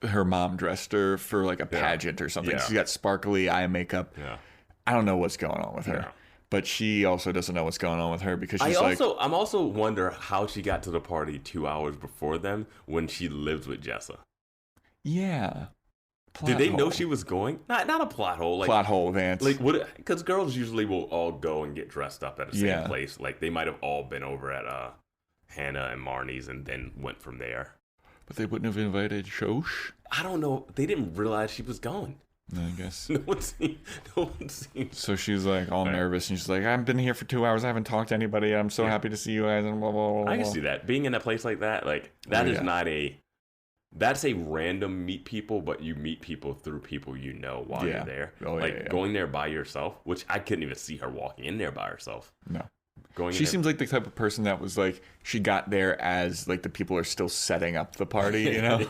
her mom dressed her for like a pageant or something. She's got sparkly eye makeup. Yeah. I don't know what's going on with her. But she also doesn't know what's going on with her because she's I'm also wonder how she got to the party 2 hours before them when she lives with Jessa. Yeah. Did they know she was going? Not a plot hole. Like, plot hole, Vance. Like what? Because girls usually will all go and get dressed up at the same place. Like they might have all been over at Hannah and Marnie's and then went from there. But they wouldn't have invited Shosh? I don't know. They didn't realize she was going. I guess. No one seems. So she's like all nervous and she's like, I've been here for 2 hours. I haven't talked to anybody. I'm so happy to see you guys. And blah, blah, blah, blah. I can see that. Being in a place like that, like that is not a. That's a random meet people, but you meet people through people you know while you're there. Going there by yourself, which I couldn't even see her walking in there by herself. No. She seems like the type of person that was like, she got there as like the people are still setting up the party, you know?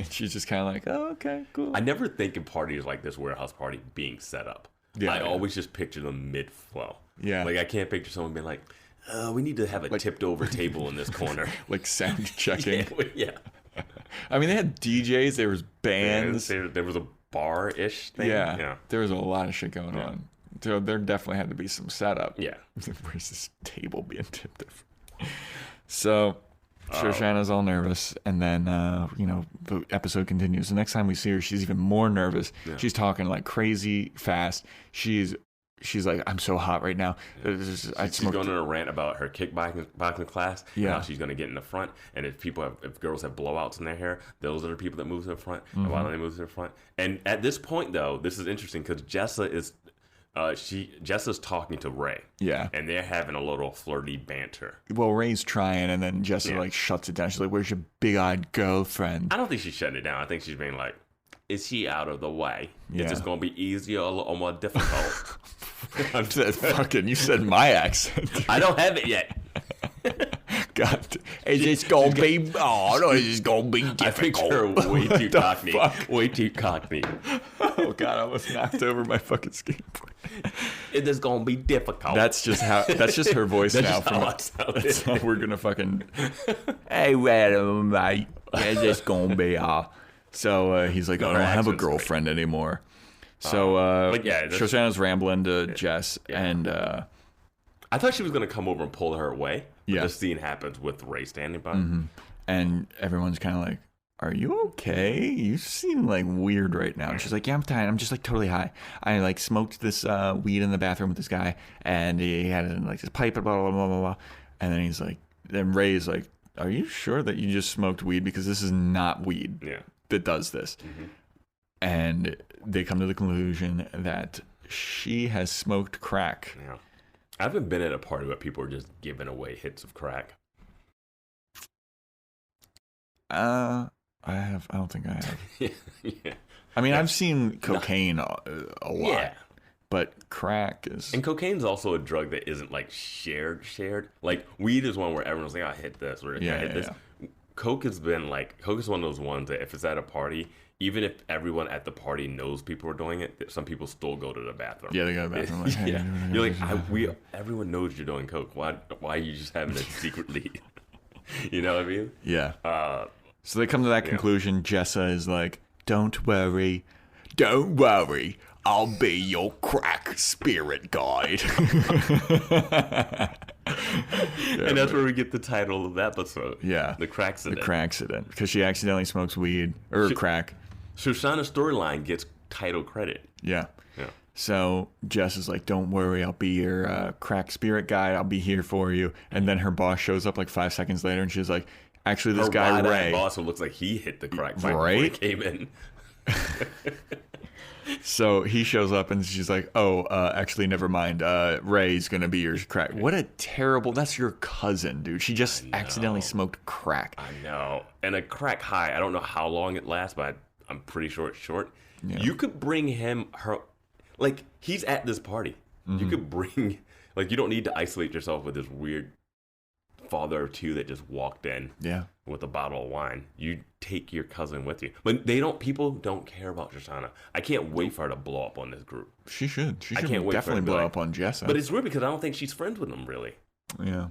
She's just kind of like, oh, okay, cool. I never think of parties like this warehouse party being set up. I always just picture them mid-flow. Yeah. Like I can't picture someone being like, we need to have a tipped over table in this corner. Like sound checking. Yeah. I mean, they had DJs, there was bands. There was a bar-ish thing. Yeah. There was a lot of shit going on. So there definitely had to be some setup. Yeah. Where's this table being tipped over? So Shoshana's all nervous, and then the episode continues. The next time we see her, she's even more nervous. Yeah. She's talking like crazy fast. She's like, I'm so hot right now. Yeah. She's going on a rant about her kickboxing class. Yeah. How she's going to get in the front. And if girls have blowouts in their hair, those are the people that move to the front. And why don't they move to the front? And at this point, though, this is interesting because Jessa is... Jessa's talking to Ray. Yeah. And they're having a little flirty banter. Well, Ray's trying, and then Jessa like shuts it down. She's like, where's your big-eyed girlfriend? I don't think she's shutting it down. I think she's being like, is she out of the way? Is this going to be easier or more difficult? Fucking, you said my accent. I don't have it yet. God, is this gonna be? Oh no, is this gonna be difficult? I think you're way too cockney. Way too cockney. Oh God, I almost knocked over my fucking skateboard. It is gonna be difficult. That's just her voice now. That's how we're gonna fucking. Hey, mate, is this gonna be? So he's like, I don't have a girlfriend anymore. So Shoshana's rambling to Jess, and I thought she was gonna come over and pull her away. Yeah. The scene happens with Ray standing by. Mm-hmm. And everyone's kind of like, are you okay? You seem like weird right now. And she's like, yeah, I'm tired. I'm just like totally high. I like smoked this weed in the bathroom with this guy, and he had it in like this pipe, blah, blah, blah, blah, blah. And then he's like, then Ray's like, are you sure that you just smoked weed? Because this is not weed that does this. Mm-hmm. And they come to the conclusion that she has smoked crack. Yeah. I haven't been at a party where people are just giving away hits of crack. I don't think I have. Yeah. I mean, I've seen cocaine a lot. Yeah. But crack is... And cocaine's also a drug that isn't like shared. Like weed is one where everyone's like, I hit this or I hit this. Coke is one of those ones that if it's at a party, even if everyone at the party knows people are doing it, some people still go to the bathroom. Yeah, they go to the bathroom. Like, hey, You're like, everyone knows you're doing coke. Why are you just having it secretly? You know what I mean? Yeah. So they come to that conclusion. Jessa is like, don't worry. I'll be your crack spirit guide. And that's where we get the title of the episode. Yeah. The Crackcident. The Crackcident. Because she accidentally smokes weed or crack. Shoshana's storyline gets title credit. Yeah. So Jess is like, don't worry, I'll be your crack spirit guide. I'll be here for you. And then her boss shows up like 5 seconds later and she's like, actually, this guy Ray. Her boss who looks like he hit the crack fight before he came in. So he shows up and she's like, actually, never mind. Ray's going to be your crack. What a terrible, that's your cousin, dude. She just accidentally smoked crack. I know. And a crack high, I don't know how long it lasts, but I'm pretty sure it's short. Yeah. You could bring like, he's at this party. Mm-hmm. You could bring, like, you don't need to isolate yourself with this weird father or two that just walked in with a bottle of wine. You take your cousin with you. But people don't care about Shoshana. I can't wait for her to blow up on this group. She should. She should definitely blow up on Jessa. But it's weird because I don't think she's friends with them, really. Yeah.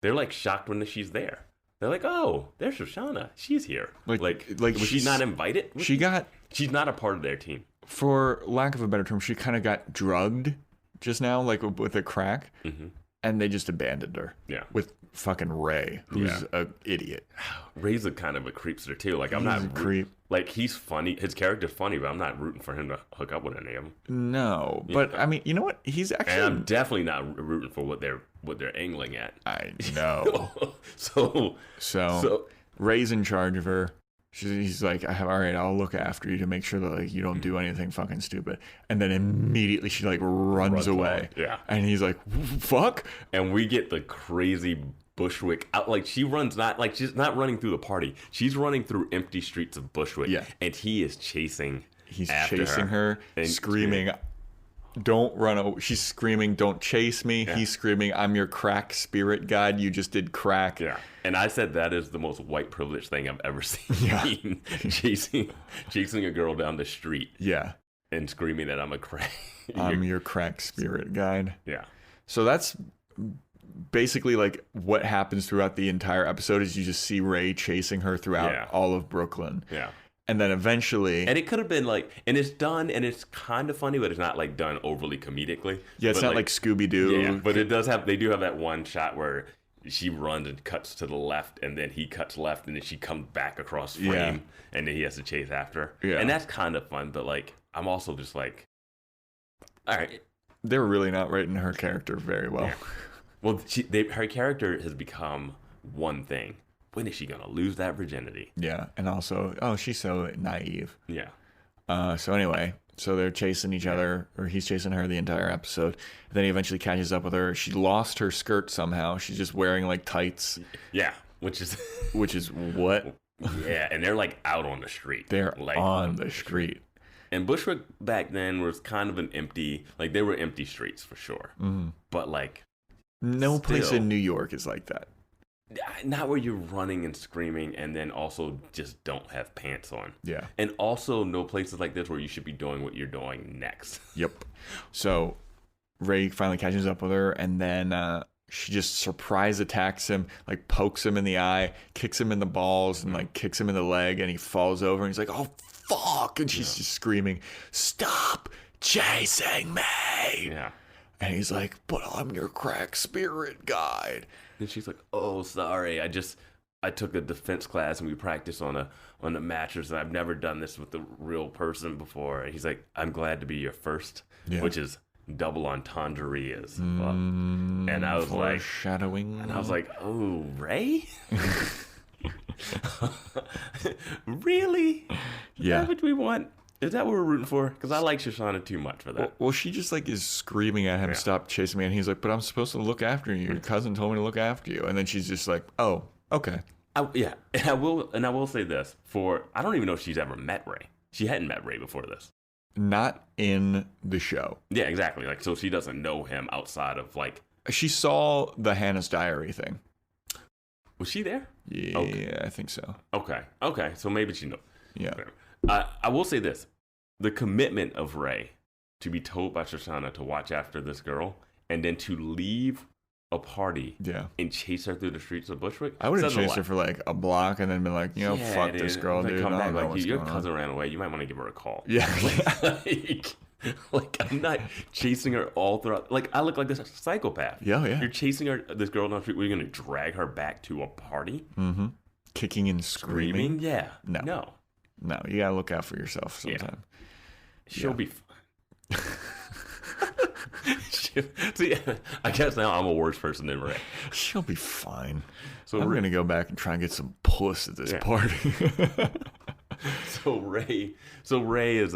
They're, like, shocked when she's there. They're like, oh, there's Shoshana. She's here. Like was she not invited? She's not a part of their team. For lack of a better term, she kind of got drugged just now, like with a crack. Mm-hmm. And they just abandoned her. Yeah. With fucking Ray, who's an idiot. Ray's a kind of a creepster too. Like, I'm not a creep. Like, he's funny. His character's funny, but I'm not rooting for him to hook up with any of them. No, but I mean, you know what? He's actually. And I'm definitely not rooting for what they're angling at. I know. So Ray's in charge of her. He's like, all right, I'll look after you to make sure that like you don't do anything fucking stupid. And then immediately she like runs away. Yeah. And he's like, fuck. And we get the crazy Bushwick out. Like, she's not running through the party. She's running through empty streets of Bushwick. Yeah. And he is chasing. He's chasing her screaming. Don't run away. She's screaming, don't chase me. Yeah. He's screaming, I'm your crack spirit guide. You just did crack. Yeah. And I said that is the most white privilege thing I've ever seen. Yeah. chasing a girl down the street. Yeah. And screaming that I'm I'm your crack spirit guide. Yeah. So that's basically like what happens throughout the entire episode is you just see Ray chasing her throughout all of Brooklyn. Yeah. And then eventually... And it could have been like... And it's done, and it's kind of funny, but it's not like done overly comedically. Yeah, it's not like Scooby-Doo. Yeah, but they do have that one shot where she runs and cuts to the left, and then he cuts left, and then she comes back across frame, and then he has to chase after her. Yeah. And that's kind of fun, but like, I'm also just like... All right. They're really not writing her character very well. Yeah. Well, her character has become one thing. When is she going to lose that virginity? Yeah, and also, she's so naive. Yeah. So anyway, they're chasing each other, or he's chasing her the entire episode. Then he eventually catches up with her. She lost her skirt somehow. She's just wearing, like, tights. Yeah, which is what? Yeah, and they're, like, out on the street. They're like, on the street. And Bushwick back then was kind of an empty, like they were empty streets for sure. Mm-hmm. But like, no place in New York is like that. Not where you're running and screaming and then also just don't have pants on. Yeah. And also no places like this where you should be doing what you're doing next. Yep. So Ray finally catches up with her, and then she just surprise attacks him, like pokes him in the eye, kicks him in the balls, and like kicks him in the leg, and he falls over, and he's like, oh, fuck. And she's just screaming, stop chasing me. Yeah. And he's like, but I'm your crack spirit guide. And she's like, oh, sorry. I took a defense class and we practiced on a mattress, and I've never done this with a real person before. And he's like, I'm glad to be your first, which is double entendre as fuck. And I was like, foreshadowing. And I was like, oh, Ray? Really? Yeah. Is that what we want? Is that what we're rooting for? Because I like Shoshana too much for that. Well, she just like is screaming at him, stop chasing me. And he's like, but I'm supposed to look after you. Your cousin told me to look after you. And then she's just like, oh, okay. Yeah. And I will say this. I don't even know if she's ever met Ray. She hadn't met Ray before this. Not in the show. Yeah, exactly. Like, so she doesn't know him outside of like. She saw the Hannah's Diary thing. Was she there? Yeah, okay. I think so. Okay. So maybe she knows. Yeah. I will say this. The commitment of Ray to be told by Shoshana to watch after this girl and then to leave a party and chase her through the streets of Bushwick. I would have chased her for like a block and then been like, fuck this girl, dude. Come back, like, your cousin ran away. You might want to give her a call. Yeah. Like, I'm not chasing her all throughout. Like, I look like this psychopath. Yeah. You're chasing this girl down the street. We're going to drag her back to a party? Mm-hmm. Kicking and screaming? Yeah. No, you got to look out for yourself sometime. Yeah. She'll be fine. See, I guess now I'm a worse person than Ray. She'll be fine. So I'm going to go back and try and get some puss at this party. So Ray is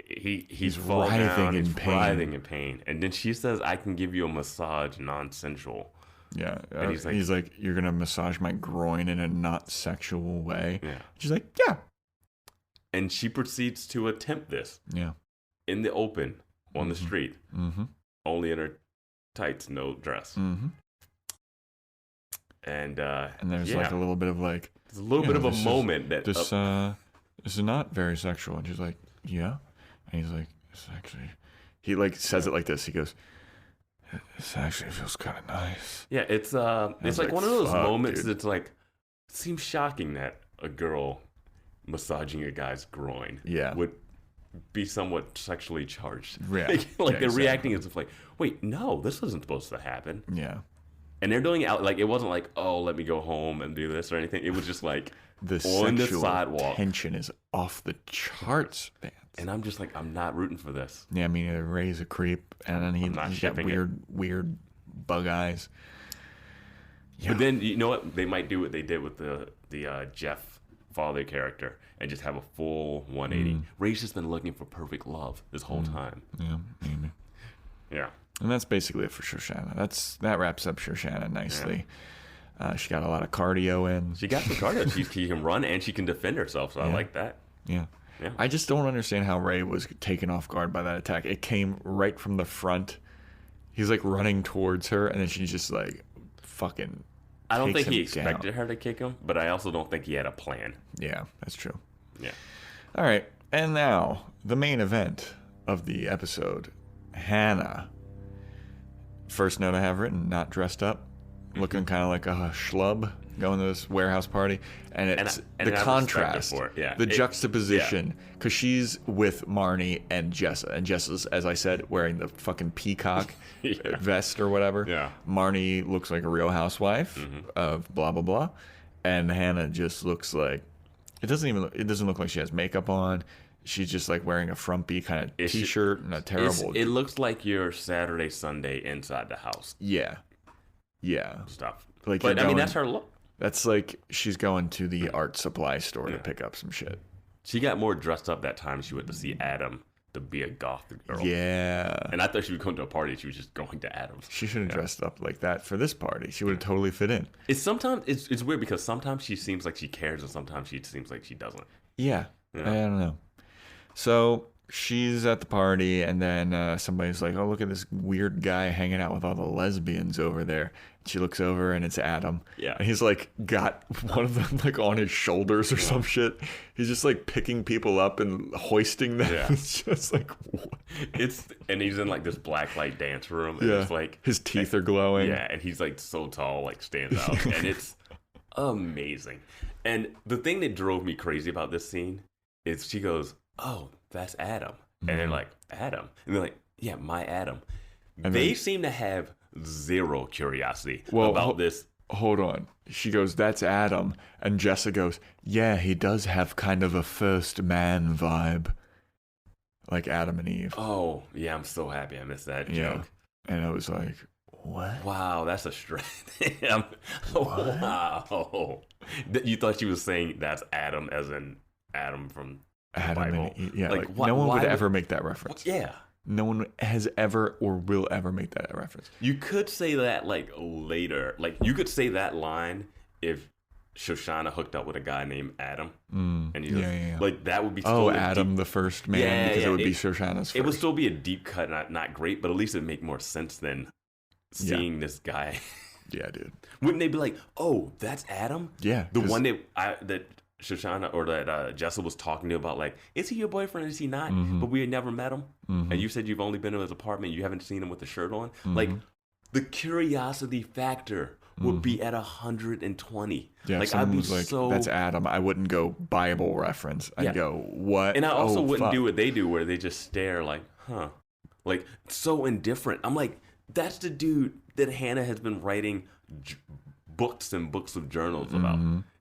he's writhing in pain. Writhing in pain. And then she says, I can give you a massage non-sensual. Yeah. And he's like, you're going to massage my groin in a not sexual way. Yeah. She's like, yeah. And she proceeds to attempt this. Yeah. In the open, on the street. Mm-hmm. Only in her tights, no dress. Mm-hmm. And there's like a little bit of like... There's a little bit of a moment that... This is not very sexual. And she's like, yeah. And he's like, it's actually... He like says it like this. He goes, this actually feels kind of nice. Yeah, it's like one of those moments that's like... It seems shocking that a girl massaging a guy's groin would be somewhat sexually charged. Yeah. They're reacting as if like, wait, no, this wasn't supposed to happen. Yeah. And they're doing it out, like, it wasn't like, oh, let me go home and do this or anything. It was just like, the on the sexual sidewalk. tension is off the charts, Vance. And I'm just like, I'm not rooting for this. Yeah, I mean, Ray's a creep, and then he's got weird bug eyes. Yeah. But then, you know what? They might do what they did with the Jeff father character and just have a full 180. Ray's just been looking for perfect love this whole time. Yeah, maybe. Yeah. And that's basically it for Shoshana. That wraps up Shoshana nicely. Yeah. She got a lot of cardio in. She got some cardio. She can run and she can defend herself, so I like that. Yeah. I just don't understand how Ray was taken off guard by that attack. It came right from the front. He's like running towards her, and then she just like fucking... I don't think he expected her to kick him, but I also don't think he had a plan. Yeah, that's true. Yeah. All right, and now the main event of the episode. Hannah. First note I have written, not dressed up, looking kind of like a schlub, going to this warehouse party. And it's the contrast, the juxtaposition, because she's with Marnie and Jessa. And Jessa's, as I said, wearing the fucking peacock vest or whatever. Yeah. Marnie looks like a real housewife of blah, blah, blah. And Hannah just looks like, it doesn't look like she has makeup on. She's just like wearing a frumpy kind of t-shirt and a terrible... It looks like your Saturday, Sunday inside the house. Yeah. Stuff. Like, but I mean, that's her look. That's like she's going to the art supply store to pick up some shit. She got more dressed up that time she went to see Adam to be a goth girl. Yeah. And I thought she was going to a party. She was just going to Adam's. She should have dressed up like that for this party. She would have totally fit in. It's weird because sometimes she seems like she cares and sometimes she seems like she doesn't. Yeah. I don't know. So she's at the party, and then somebody's like, oh, look at this weird guy hanging out with all the lesbians over there. She looks over, and it's Adam. Yeah. And he's like got one of them like on his shoulders or some shit. He's just like picking people up and hoisting them. Yeah. It's just like, what? And he's in like this black light dance room. And Yeah. it's like His teeth are glowing. Yeah, and he's like so tall, like stands out. And it's amazing. And the thing that drove me crazy about this scene is she goes, oh, that's Adam. And they're like, Adam? And they're like, yeah, my Adam. And they then- seem to have zero curiosity Well, about this. Hold on. She goes, that's Adam. And Jessa goes, yeah, he does have kind of a first man vibe. Like Adam and Eve. Oh, yeah, I'm so happy I missed that Yeah. joke. And I was like, what? Wow, that's a stretch. Wow. You thought she was saying that's Adam as in Adam from the Adam Bible. and Eve. Yeah, like why- no one would why ever make that reference. Yeah. No one has ever or will ever make that reference. You could say that like later. Like you could say that line if Shoshana hooked up with a guy named Adam. And he yeah. like that would be Oh, still Adam, deep, the first man, because it would be Shoshana's first. It would still be a deep cut, not great, but at least it'd make more sense than seeing this guy. Yeah, dude. Wouldn't they be like, "Oh, that's Adam"? Yeah, the 'cause- one that Shoshana or that Jessa was talking to about, like, is he your boyfriend? Is he not? Mm-hmm. But we had never met him, and you said you've only been to his apartment. You haven't seen him with a shirt on. Mm-hmm. Like, the curiosity factor would be at 120. Yeah, like someone I'd be was like, so. that's Adam. I wouldn't go Bible reference. I'd Yeah. go, what? And I also Oh, wouldn't fuck. do what they do, where they just stare, like, huh, like so indifferent. I'm like, that's the dude that Hannah has been writing books and books of journals about.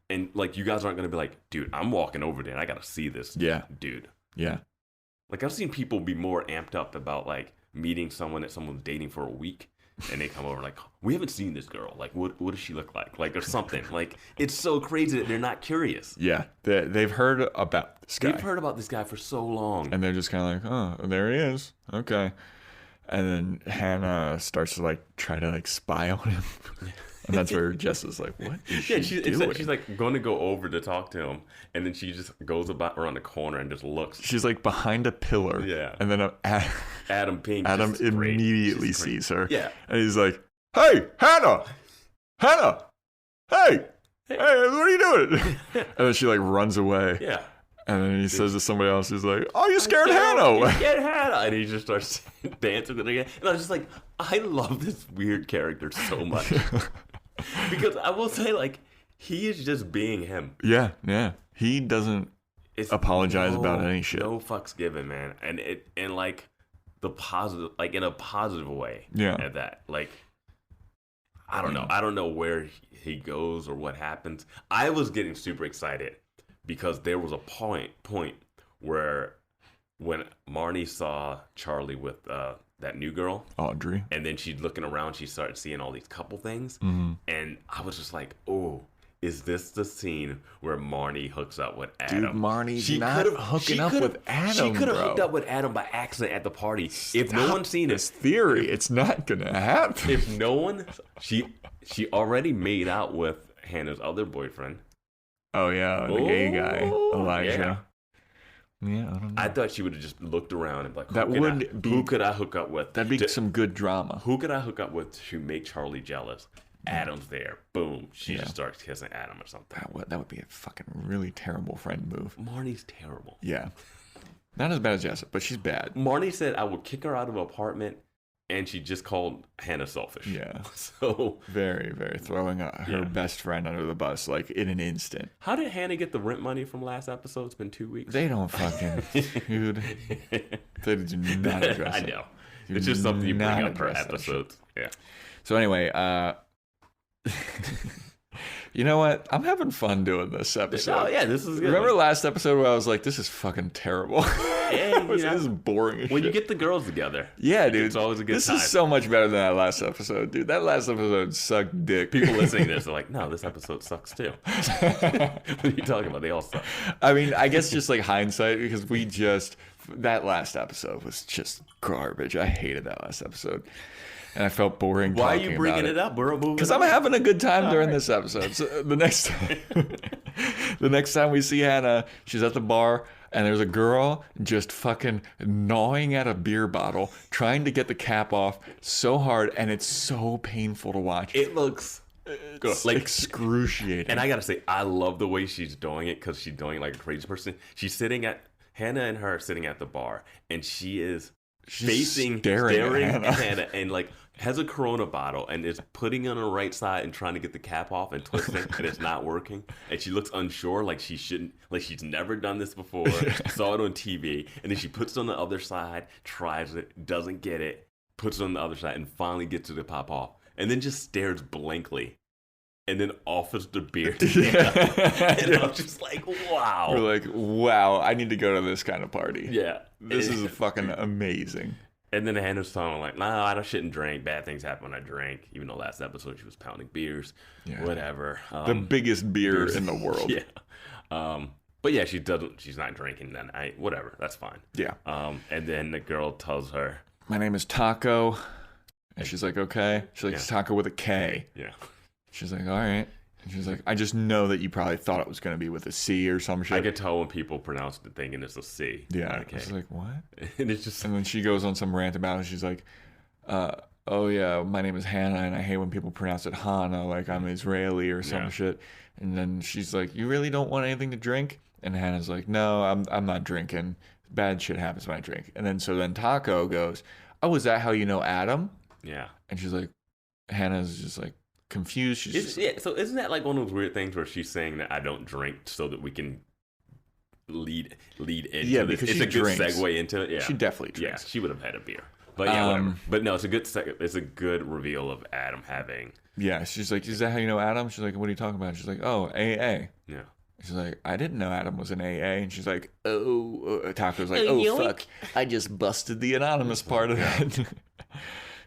And like, you guys aren't gonna be like, dude, I'm walking over there and I gotta see this dude. Yeah. Like, I've seen people be more amped up about like meeting someone that someone's dating for a week, and they come over like, we haven't seen this girl. Like, what does she look like or something? Like, it's so crazy that they're not curious. Yeah. They've heard about this guy. They've heard about this guy for so long. And they're just kind of like, oh, there he is. Okay. And then Hannah starts to like try to like spy on him. And that's where Jess is like, what is she doing? She's like going to go over to talk to him, and then she just goes about around the corner and just looks. She's like behind a pillar. Yeah. And then Adam Pink. Adam just great. immediately She's great. sees her. Yeah. And he's like, hey, Hannah! Hey, what are you doing? And then she like runs away. Yeah. And then he says to somebody else, he's like, oh, you scared Hannah. You scared Hannah. And he just starts dancing with her again. And I was just like, I love this weird character so much. Because I will say, like, he is just being him. Yeah. He doesn't apologize about any shit. No fucks given, man. And like the positive, like in a positive way. Yeah. At that, like, I don't know. I don't know where he goes or what happens. I was getting super excited because there was a point where when Marnie saw Charlie with that new girl, Audrey, and then she's looking around, she started seeing all these couple things, Mm-hmm. and I was just like, oh. Is this the scene where Marnie hooks up with Adam? Dude, Marnie's not hooking up with Adam, She could have bro. hooked up with Adam by accident at the party. If no one's seen this it, theory, it's not gonna happen. if no one, she already made out with Hannah's other boyfriend. Oh yeah, the gay guy, Elijah. Yeah, I don't know. I thought she would have just looked around and be like, who could I hook up with? That'd be some good drama. Who could I hook up with to make Charlie jealous? Adam's there. Boom. She just starts kissing Adam or something. That would be a fucking really terrible friend move. Marnie's terrible. Yeah. Not as bad as Jessa, but she's bad. Marnie said I would kick her out of an apartment, and she just called Hannah selfish. Yeah. So very, very throwing her best friend under the bus, like in an instant. How did Hannah get the rent money from last episode? It's been 2 weeks. They don't fucking, dude. They do not address it. I know. It's just something you bring up per address that episodes. Yeah. So anyway, you know what? I'm having fun doing this episode. Oh, yeah, this is good. Remember last episode where I was like, this is fucking terrible? Yeah, this is boring as when shit. you get the girls together. Yeah, dude. It's always a good time. This is so much better than that last episode, dude. That last episode sucked dick. People listening to this are like, no, this episode sucks too. What are you talking about? They all suck. I mean, I guess just like hindsight, because that last episode was just garbage. I hated that last episode. And I felt boring. Why are you bringing it up? We're moving. Because I'm having a good time during this episode. So the next time we see Hannah, she's at the bar. and there's a girl just fucking gnawing at a beer bottle, trying to get the cap off so hard, and it's so painful to watch. It looks good. Like excruciating. And I gotta say, I love the way she's doing it because she's doing it like a crazy person. She's sitting at Hannah and her are sitting at the bar, and she's staring at Hannah and like has a Corona bottle and is putting it on the right side and trying to get the cap off and twisting, and it's not working. And she looks unsure, like she shouldn't, like she's never done this before. Saw it on TV, and then she puts it on the other side, tries it, doesn't get it, puts it on the other side, and finally gets it to pop off, and then just stares blankly. And then offers the beer to Hannah. And I'm just like, wow. We're like, wow, I need to go to this kind of party. Yeah. This is fucking amazing. And then Hannah's telling like, nah, I shouldn't drink. Bad things happen when I drink. Even though last episode she was pounding beers. Yeah. Whatever. The biggest beer in the world. Yeah. But yeah, she's not drinking then. Whatever. That's fine. Yeah. And then the girl tells her, my name is Taco. And she's like, okay. She's like, it's Taco with a K. Yeah. She's like, all right. And she's like, I just know that you probably thought it was going to be with a C or some shit. I could tell when people pronounce the thing and it's a C. Yeah. She's like, what? And it's just... And then she goes on some rant about it. She's like, oh yeah, my name is Hannah, and I hate when people pronounce it Hannah, like I'm Israeli or some shit. And then she's like, you really don't want anything to drink? And Hannah's like, no, I'm not drinking. Bad shit happens when I drink. And then Taco goes, oh, is that how you know Adam? Yeah. And she's like, Hannah's just like, confused. So isn't that like one of those weird things where she's saying that I don't drink so that we can lead into this? It's a good segue into it. Yeah, she definitely drinks. Yeah, she would have had a beer. But yeah, whatever. But no, it's a good reveal of Adam having. Yeah, she's like, is that how you know Adam? She's like, what are you talking about? She's like, oh, AA. Yeah. She's like, I didn't know Adam was an AA. And she's like, Taco's like, oh, fuck. I just busted the anonymous part of it.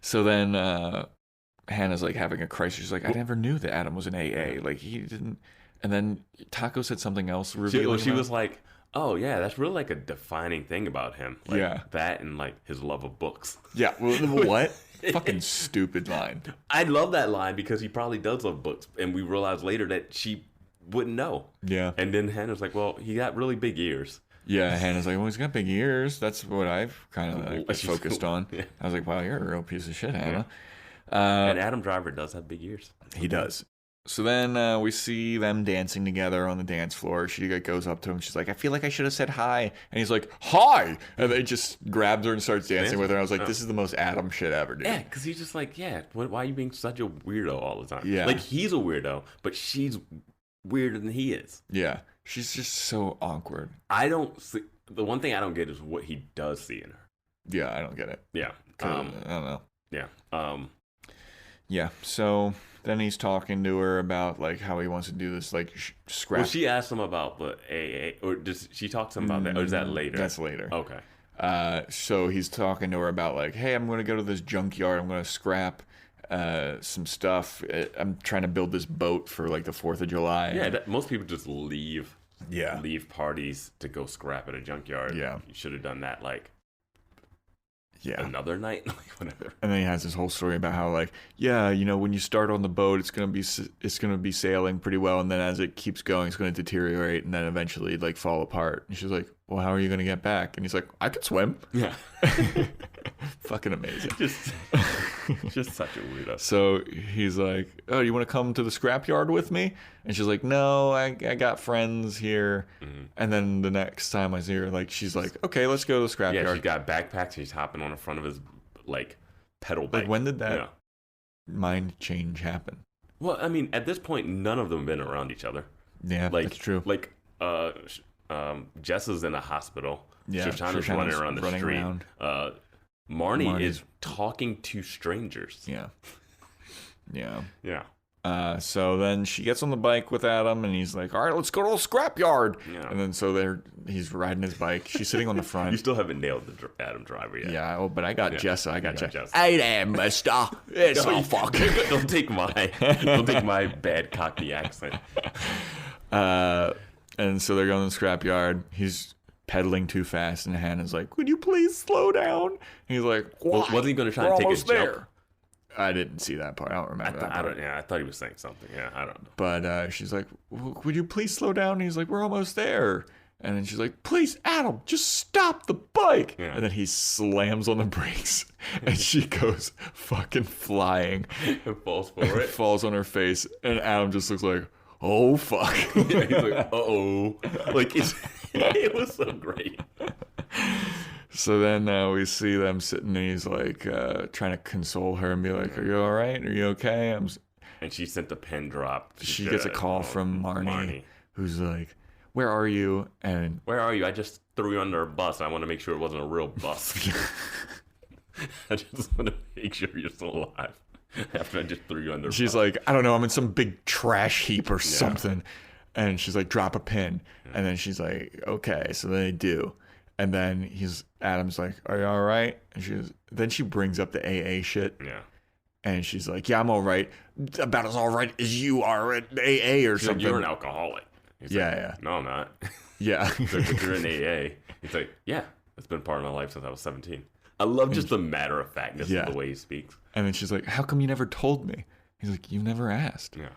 So then Hannah's like having a crisis. She's like, I never knew that Adam was an AA. Like, he didn't. And then Taco said something else. She was like, oh, yeah, that's really like a defining thing about him. Like, that and like his love of books. Yeah. What? Fucking stupid line. I love that line because he probably does love books. And we realized later that she wouldn't know. Yeah. And then Hannah's like, well, he got really big ears. Yeah, Hannah's like, well, he's got big ears. That's what I've kind of focused on. Yeah. I was like, wow, you're a real piece of shit, Hannah. And Adam Driver does have big ears. He does. So then we see them dancing together on the dance floor. She goes up to him. She's like, I feel like I should have said hi. And he's like, hi. And they just grabs her and starts dancing with her. I was like, this is the most Adam shit ever, dude. Yeah, because he's just like, why are you being such a weirdo all the time? Yeah. Like, he's a weirdo, but she's weirder than he is. Yeah. She's just so awkward. The one thing I don't get is what he does see in her. Yeah, I don't get it. Yeah. I don't know. Yeah. Yeah, so then he's talking to her about like how he wants to do this like scrap. Well, she asked him about the AA, or does she talk to him about that, or is that later? That's later. Okay. So he's talking to her about like, hey, I'm going to go to this junkyard. I'm going to scrap some stuff. I'm trying to build this boat for like the 4th of July. Yeah, most people just leave. Yeah. Leave parties to go scrap at a junkyard. Yeah. You should have done that like. Yeah. Another night, like whatever. And then he has this whole story about how, like, yeah, you know, when you start on the boat, it's gonna be sailing pretty well, and then as it keeps going, it's gonna deteriorate, and then eventually like fall apart. And she's like, well, how are you gonna get back? And he's like, I could swim. Yeah. Fucking amazing. Just such a weirdo. So he's like, oh, you want to come to the scrapyard with me? And she's like, no, I got friends here. Mm-hmm. And then the next time I see her, like, she's like, okay, let's go to the scrapyard. Yeah, she's got backpacks. She's hopping on the front of his, like, pedal bike. Like, when did that mind change happen? Well, I mean, at this point, none of them have been around each other. Yeah, like, that's true. Like, Jessa's in a hospital. Yeah, Shoshana's running around the street. Marnie is talking to strangers. Yeah. So then she gets on the bike with Adam, and he's like, all right, let's go to the scrapyard. Yeah. And then so he's riding his bike. She's sitting on the front. You still haven't nailed the Adam Driver yet. Yeah, but I got Jessa. I got Jessa. Hey there, mister. It's all fucking. Don't take my bad Cockney accent. And so they're going to the scrapyard. He's pedaling too fast, and Hannah's like, would you please slow down? And he's like, why? Wasn't he going to try and take a jump? I didn't see that part. I don't remember that part. I thought he was saying something. Yeah, I don't know. But she's like, would you please slow down? And he's like, we're almost there. And then she's like, please, Adam, just stop the bike. Yeah. And then he slams on the brakes and she goes fucking flying. And falls for it. Falls on her face. And Adam just looks like, oh, fuck. Yeah, he's like, uh-oh. Like, it was so great. So then we see them sitting and he's like trying to console her and be like, are you all right? Are you okay? And she sent the pin drop. She gets a call from Marnie, who's like, where are you? And where are you? I just threw you under a bus. I want to make sure it wasn't a real bus. I just want to make sure you're still alive after I just threw you under a bus. She's like, I don't know. I'm in some big trash heap or something. And she's like, drop a pin. And then she's like, okay. So then they do. And then Adam's like, are you all right? And then she brings up the AA shit. Yeah. And she's like, yeah, I'm all right. About as all right as you are at AA or she's something. Like, you're an alcoholic. He's like, no, I'm not. Yeah. But you're in AA. He's like, yeah, it's been part of my life since I was 17. I love just the matter-of-factness of the way he speaks. And then she's like, how come you never told me? He's like, you never asked. Yeah.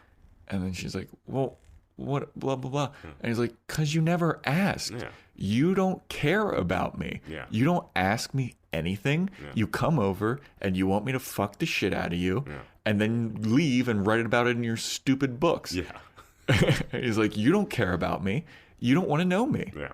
And then she's like, well, what, blah, blah, blah. Yeah. And he's like, because you never asked. Yeah. You don't care about me. Yeah. You don't ask me anything. Yeah. You come over and you want me to fuck the shit out of you and then leave and write about it in your stupid books. Yeah. He's like, you don't care about me. You don't want to know me. Yeah.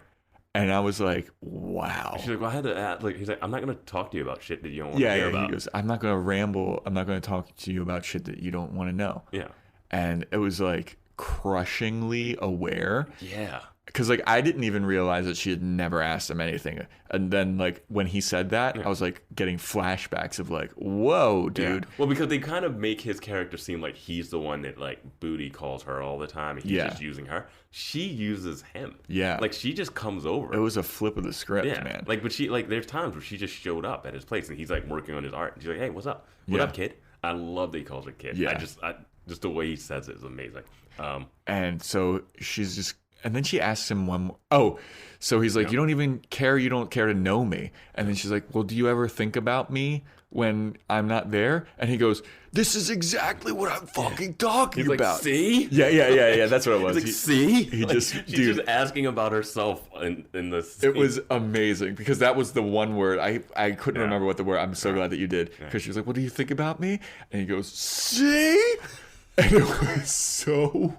And I was like, wow. She's like, well, I had to ask. Like, he's like, I'm not going to talk to you about shit that you don't want to hear about. He goes, I'm not going to ramble. I'm not going to talk to you about shit that you don't want to know. Yeah. And it was like crushingly aware. Yeah. Because, like, I didn't even realize that she had never asked him anything. And then, like, when he said that, I was, like, getting flashbacks of, like, whoa, dude. Yeah. Well, because they kind of make his character seem like he's the one that, like, Booty calls her all the time. And he's just using her. She uses him. Yeah. Like, she just comes over. It was a flip of the script, man. Like, but there's times where she just showed up at his place and he's, like, working on his art. And she's like, hey, what's up? What up, kid? I love that he calls her kid. Yeah. Just the way he says it is amazing. And so she's just... And then she asks him one more. Oh, so he's like, you don't even care. You don't care to know me. And then she's like, well, do you ever think about me when I'm not there? And he goes, this is exactly what I'm fucking talking he's about. Like, see? Yeah. That's what it was. He's like, see? He like, just, she's just asking about herself in this scene. It was amazing because that was the one word. I couldn't remember what the word. I'm so glad that you did. Because she was like, what do you think about me? And he goes, see? And it was so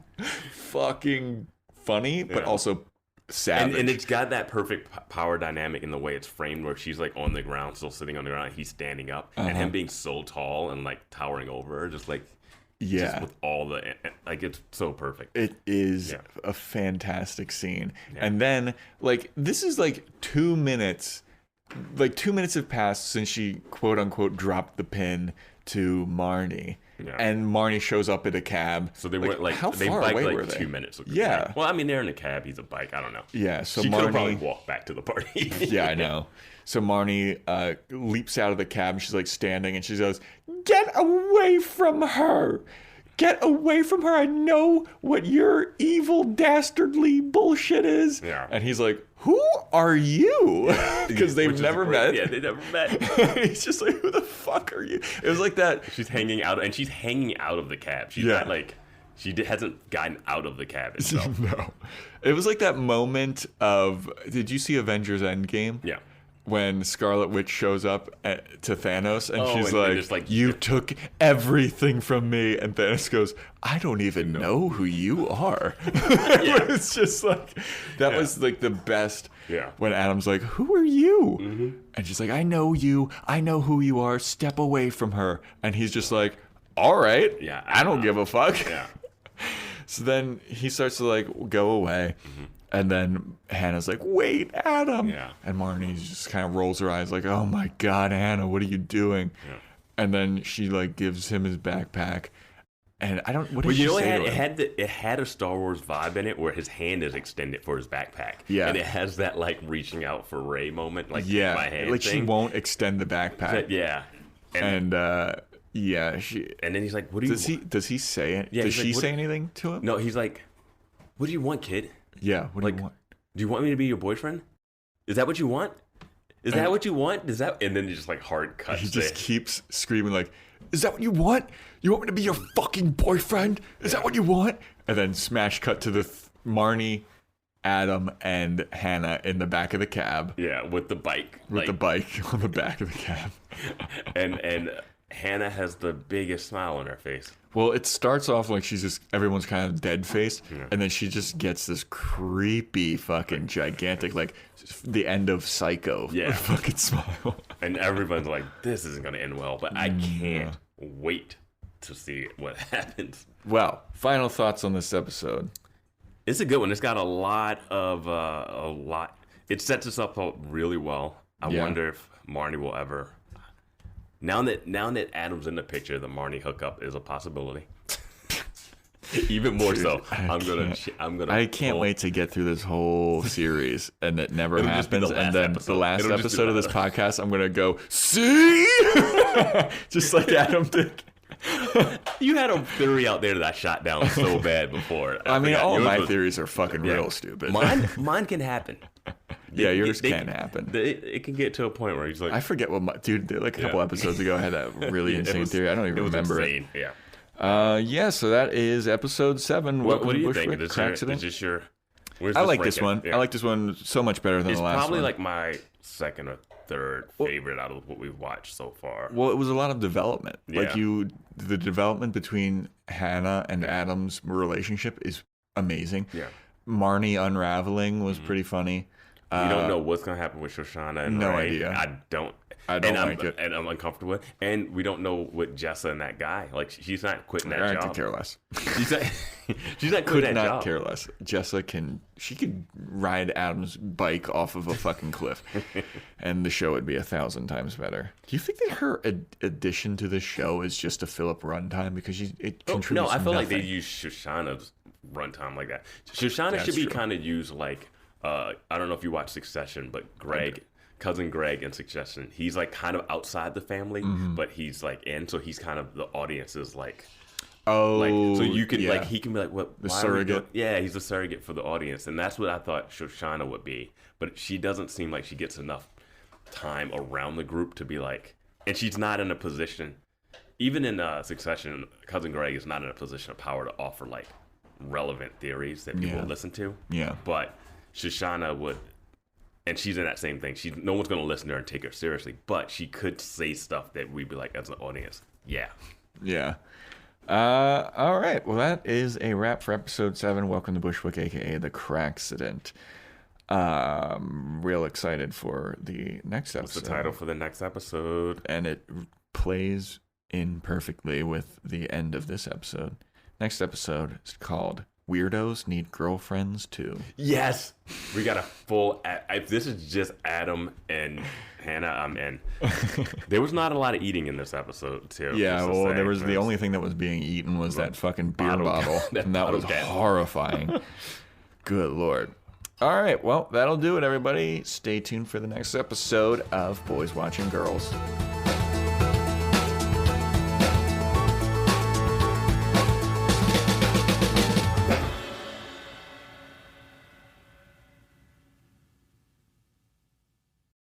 fucking funny, but also savage. And it's got that perfect power dynamic in the way it's framed, where she's like on the ground, still sitting on the ground, and he's standing up, and him being so tall and like towering over her, just like just with all the like, it's so perfect. It is a fantastic scene. And then like this is like 2 minutes. Like 2 minutes have passed since she quote unquote dropped the pin to Marnie. Yeah. And Marnie shows up in a cab. So they went like how they far bike away like were they? 2 minutes ago. Yeah. Well, I mean, they're in a cab. He's a bike. I don't know. Yeah. So she Marnie could probably walk back to the party. Yeah, I know. So Marnie leaps out of the cab. And she's like standing, and she goes, "Get away from her! Get away from her! I know what your evil, dastardly bullshit is." Yeah. And he's like, "Who are you?" Because they've never met. Yeah, they never met. He's just like, "Who the fuck are you?" It was like that. She's hanging out of the cab. She's not like, hasn't gotten out of the cab itself. No. It was like that moment of, did you see Avengers Endgame? Yeah. When Scarlet Witch shows up to Thanos and she's and like, you took everything from me. And Thanos goes, I don't even know who you are. It's just like, that was like the best. Yeah. When Adam's like, who are you? Mm-hmm. And she's like, I know you. I know who you are. Step away from her. And he's just like, all right. Yeah. I don't give a fuck. Yeah. So then he starts to like go away. Mm-hmm. And then Hannah's like, wait, Adam. Yeah. And Marnie just kind of rolls her eyes like, oh my God, Hannah, what are you doing? Yeah. And then she like gives him his backpack. And I don't, what did she say to him? It had a Star Wars vibe in it where his hand is extended for his backpack. Yeah. And it has that like reaching out for Rey moment. Like, my hand like thing. She won't extend the backpack. Yeah. And she. And then he's like, what do you want? Does he say it? Yeah, does she say anything to him? No, he's like, what do you want, kid? Yeah, what do you want? Do you want me to be your boyfriend? Is that what you want? Is that what you want? Does that? And then he just like hard cuts. He just keeps screaming like, "Is that what you want? You want me to be your fucking boyfriend? Is that what you want?" And then smash cut to the Marnie Adam and Hannah in the back of the cab. Yeah, with the bike. With the bike on the back of the cab. and Hannah has the biggest smile on her face. Well, it starts off like everyone's kind of dead faced, and then she just gets this creepy fucking gigantic, like the end of Psycho fucking smile. And everyone's like, this isn't going to end well, but I can't wait to see what happens. Well, final thoughts on this episode. It's a good one. It's got a lot. It sets itself up really well. I wonder if Marnie will ever. Now that Adam's in the picture, the Marnie hookup is a possibility. Even more so. I'm gonna. I can't wait to get through this whole series, and it never happens. And then the last episode of this podcast, I'm gonna go see, just like Adam did. You had a theory out there that I shot down so bad before. I mean, all my theories are fucking real stupid. Mine can happen. Yeah, yours can happen. It can get to a point where he's like, I forget what dude. Like a couple episodes ago, I had that really insane theory. I don't even remember it. Yeah. So that is episode 7. What do you think? Crackcident. Is this your? I like this one. Yeah. I like this one so much better than the last one. It's probably like my second or third favorite out of what we've watched so far. Well, it was a lot of development. Yeah. The development between Hannah and Adam's relationship is amazing. Yeah. Marnie unraveling was pretty funny. We don't know what's gonna happen with Shoshana and no Ray. idea. I don't like it, and I'm uncomfortable with. And we don't know what Jessa and that guy. Like, she's not quitting that job. I could care less. She's not quitting that job. Could not care less. Jessa could ride Adam's bike off of a fucking cliff, and the show would be 1,000 times better. Do you think that her addition to the show is just to fill up runtime because it contributes? No, I feel nothing. like they use Shoshana's runtime like that. Shoshana should be kind of used like. I don't know if you watch Succession, but cousin Greg in Succession, he's like kind of outside the family, but he's like in, so he's kind of the audience is like, so you can like he can be like, what, the surrogate? He's a surrogate for the audience, and that's what I thought Shoshana would be, but she doesn't seem like she gets enough time around the group to be like, and she's not in a position, even in Succession, cousin Greg is not in a position of power to offer like relevant theories that people listen to. Yeah, but Shoshana would, and she's in that same thing. No one's going to listen to her and take her seriously, but she could say stuff that we'd be like, as an audience, yeah. All right. Well, that is a wrap for episode 7. Welcome to Bushwick, aka the Crackcident. Real excited for the next episode. What's the title for the next episode? And it plays in perfectly with the end of this episode. Next episode is called Weirdos Need Girlfriends Too. Yes! We got a full... If this is just Adam and Hannah, I'm in. There was not a lot of eating in this episode, too. Yeah, well, there was the only thing that was being eaten was that fucking beer bottle. And that was horrifying. Good Lord. All right, well, that'll do it, everybody. Stay tuned for the next episode of Boys Watching Girls.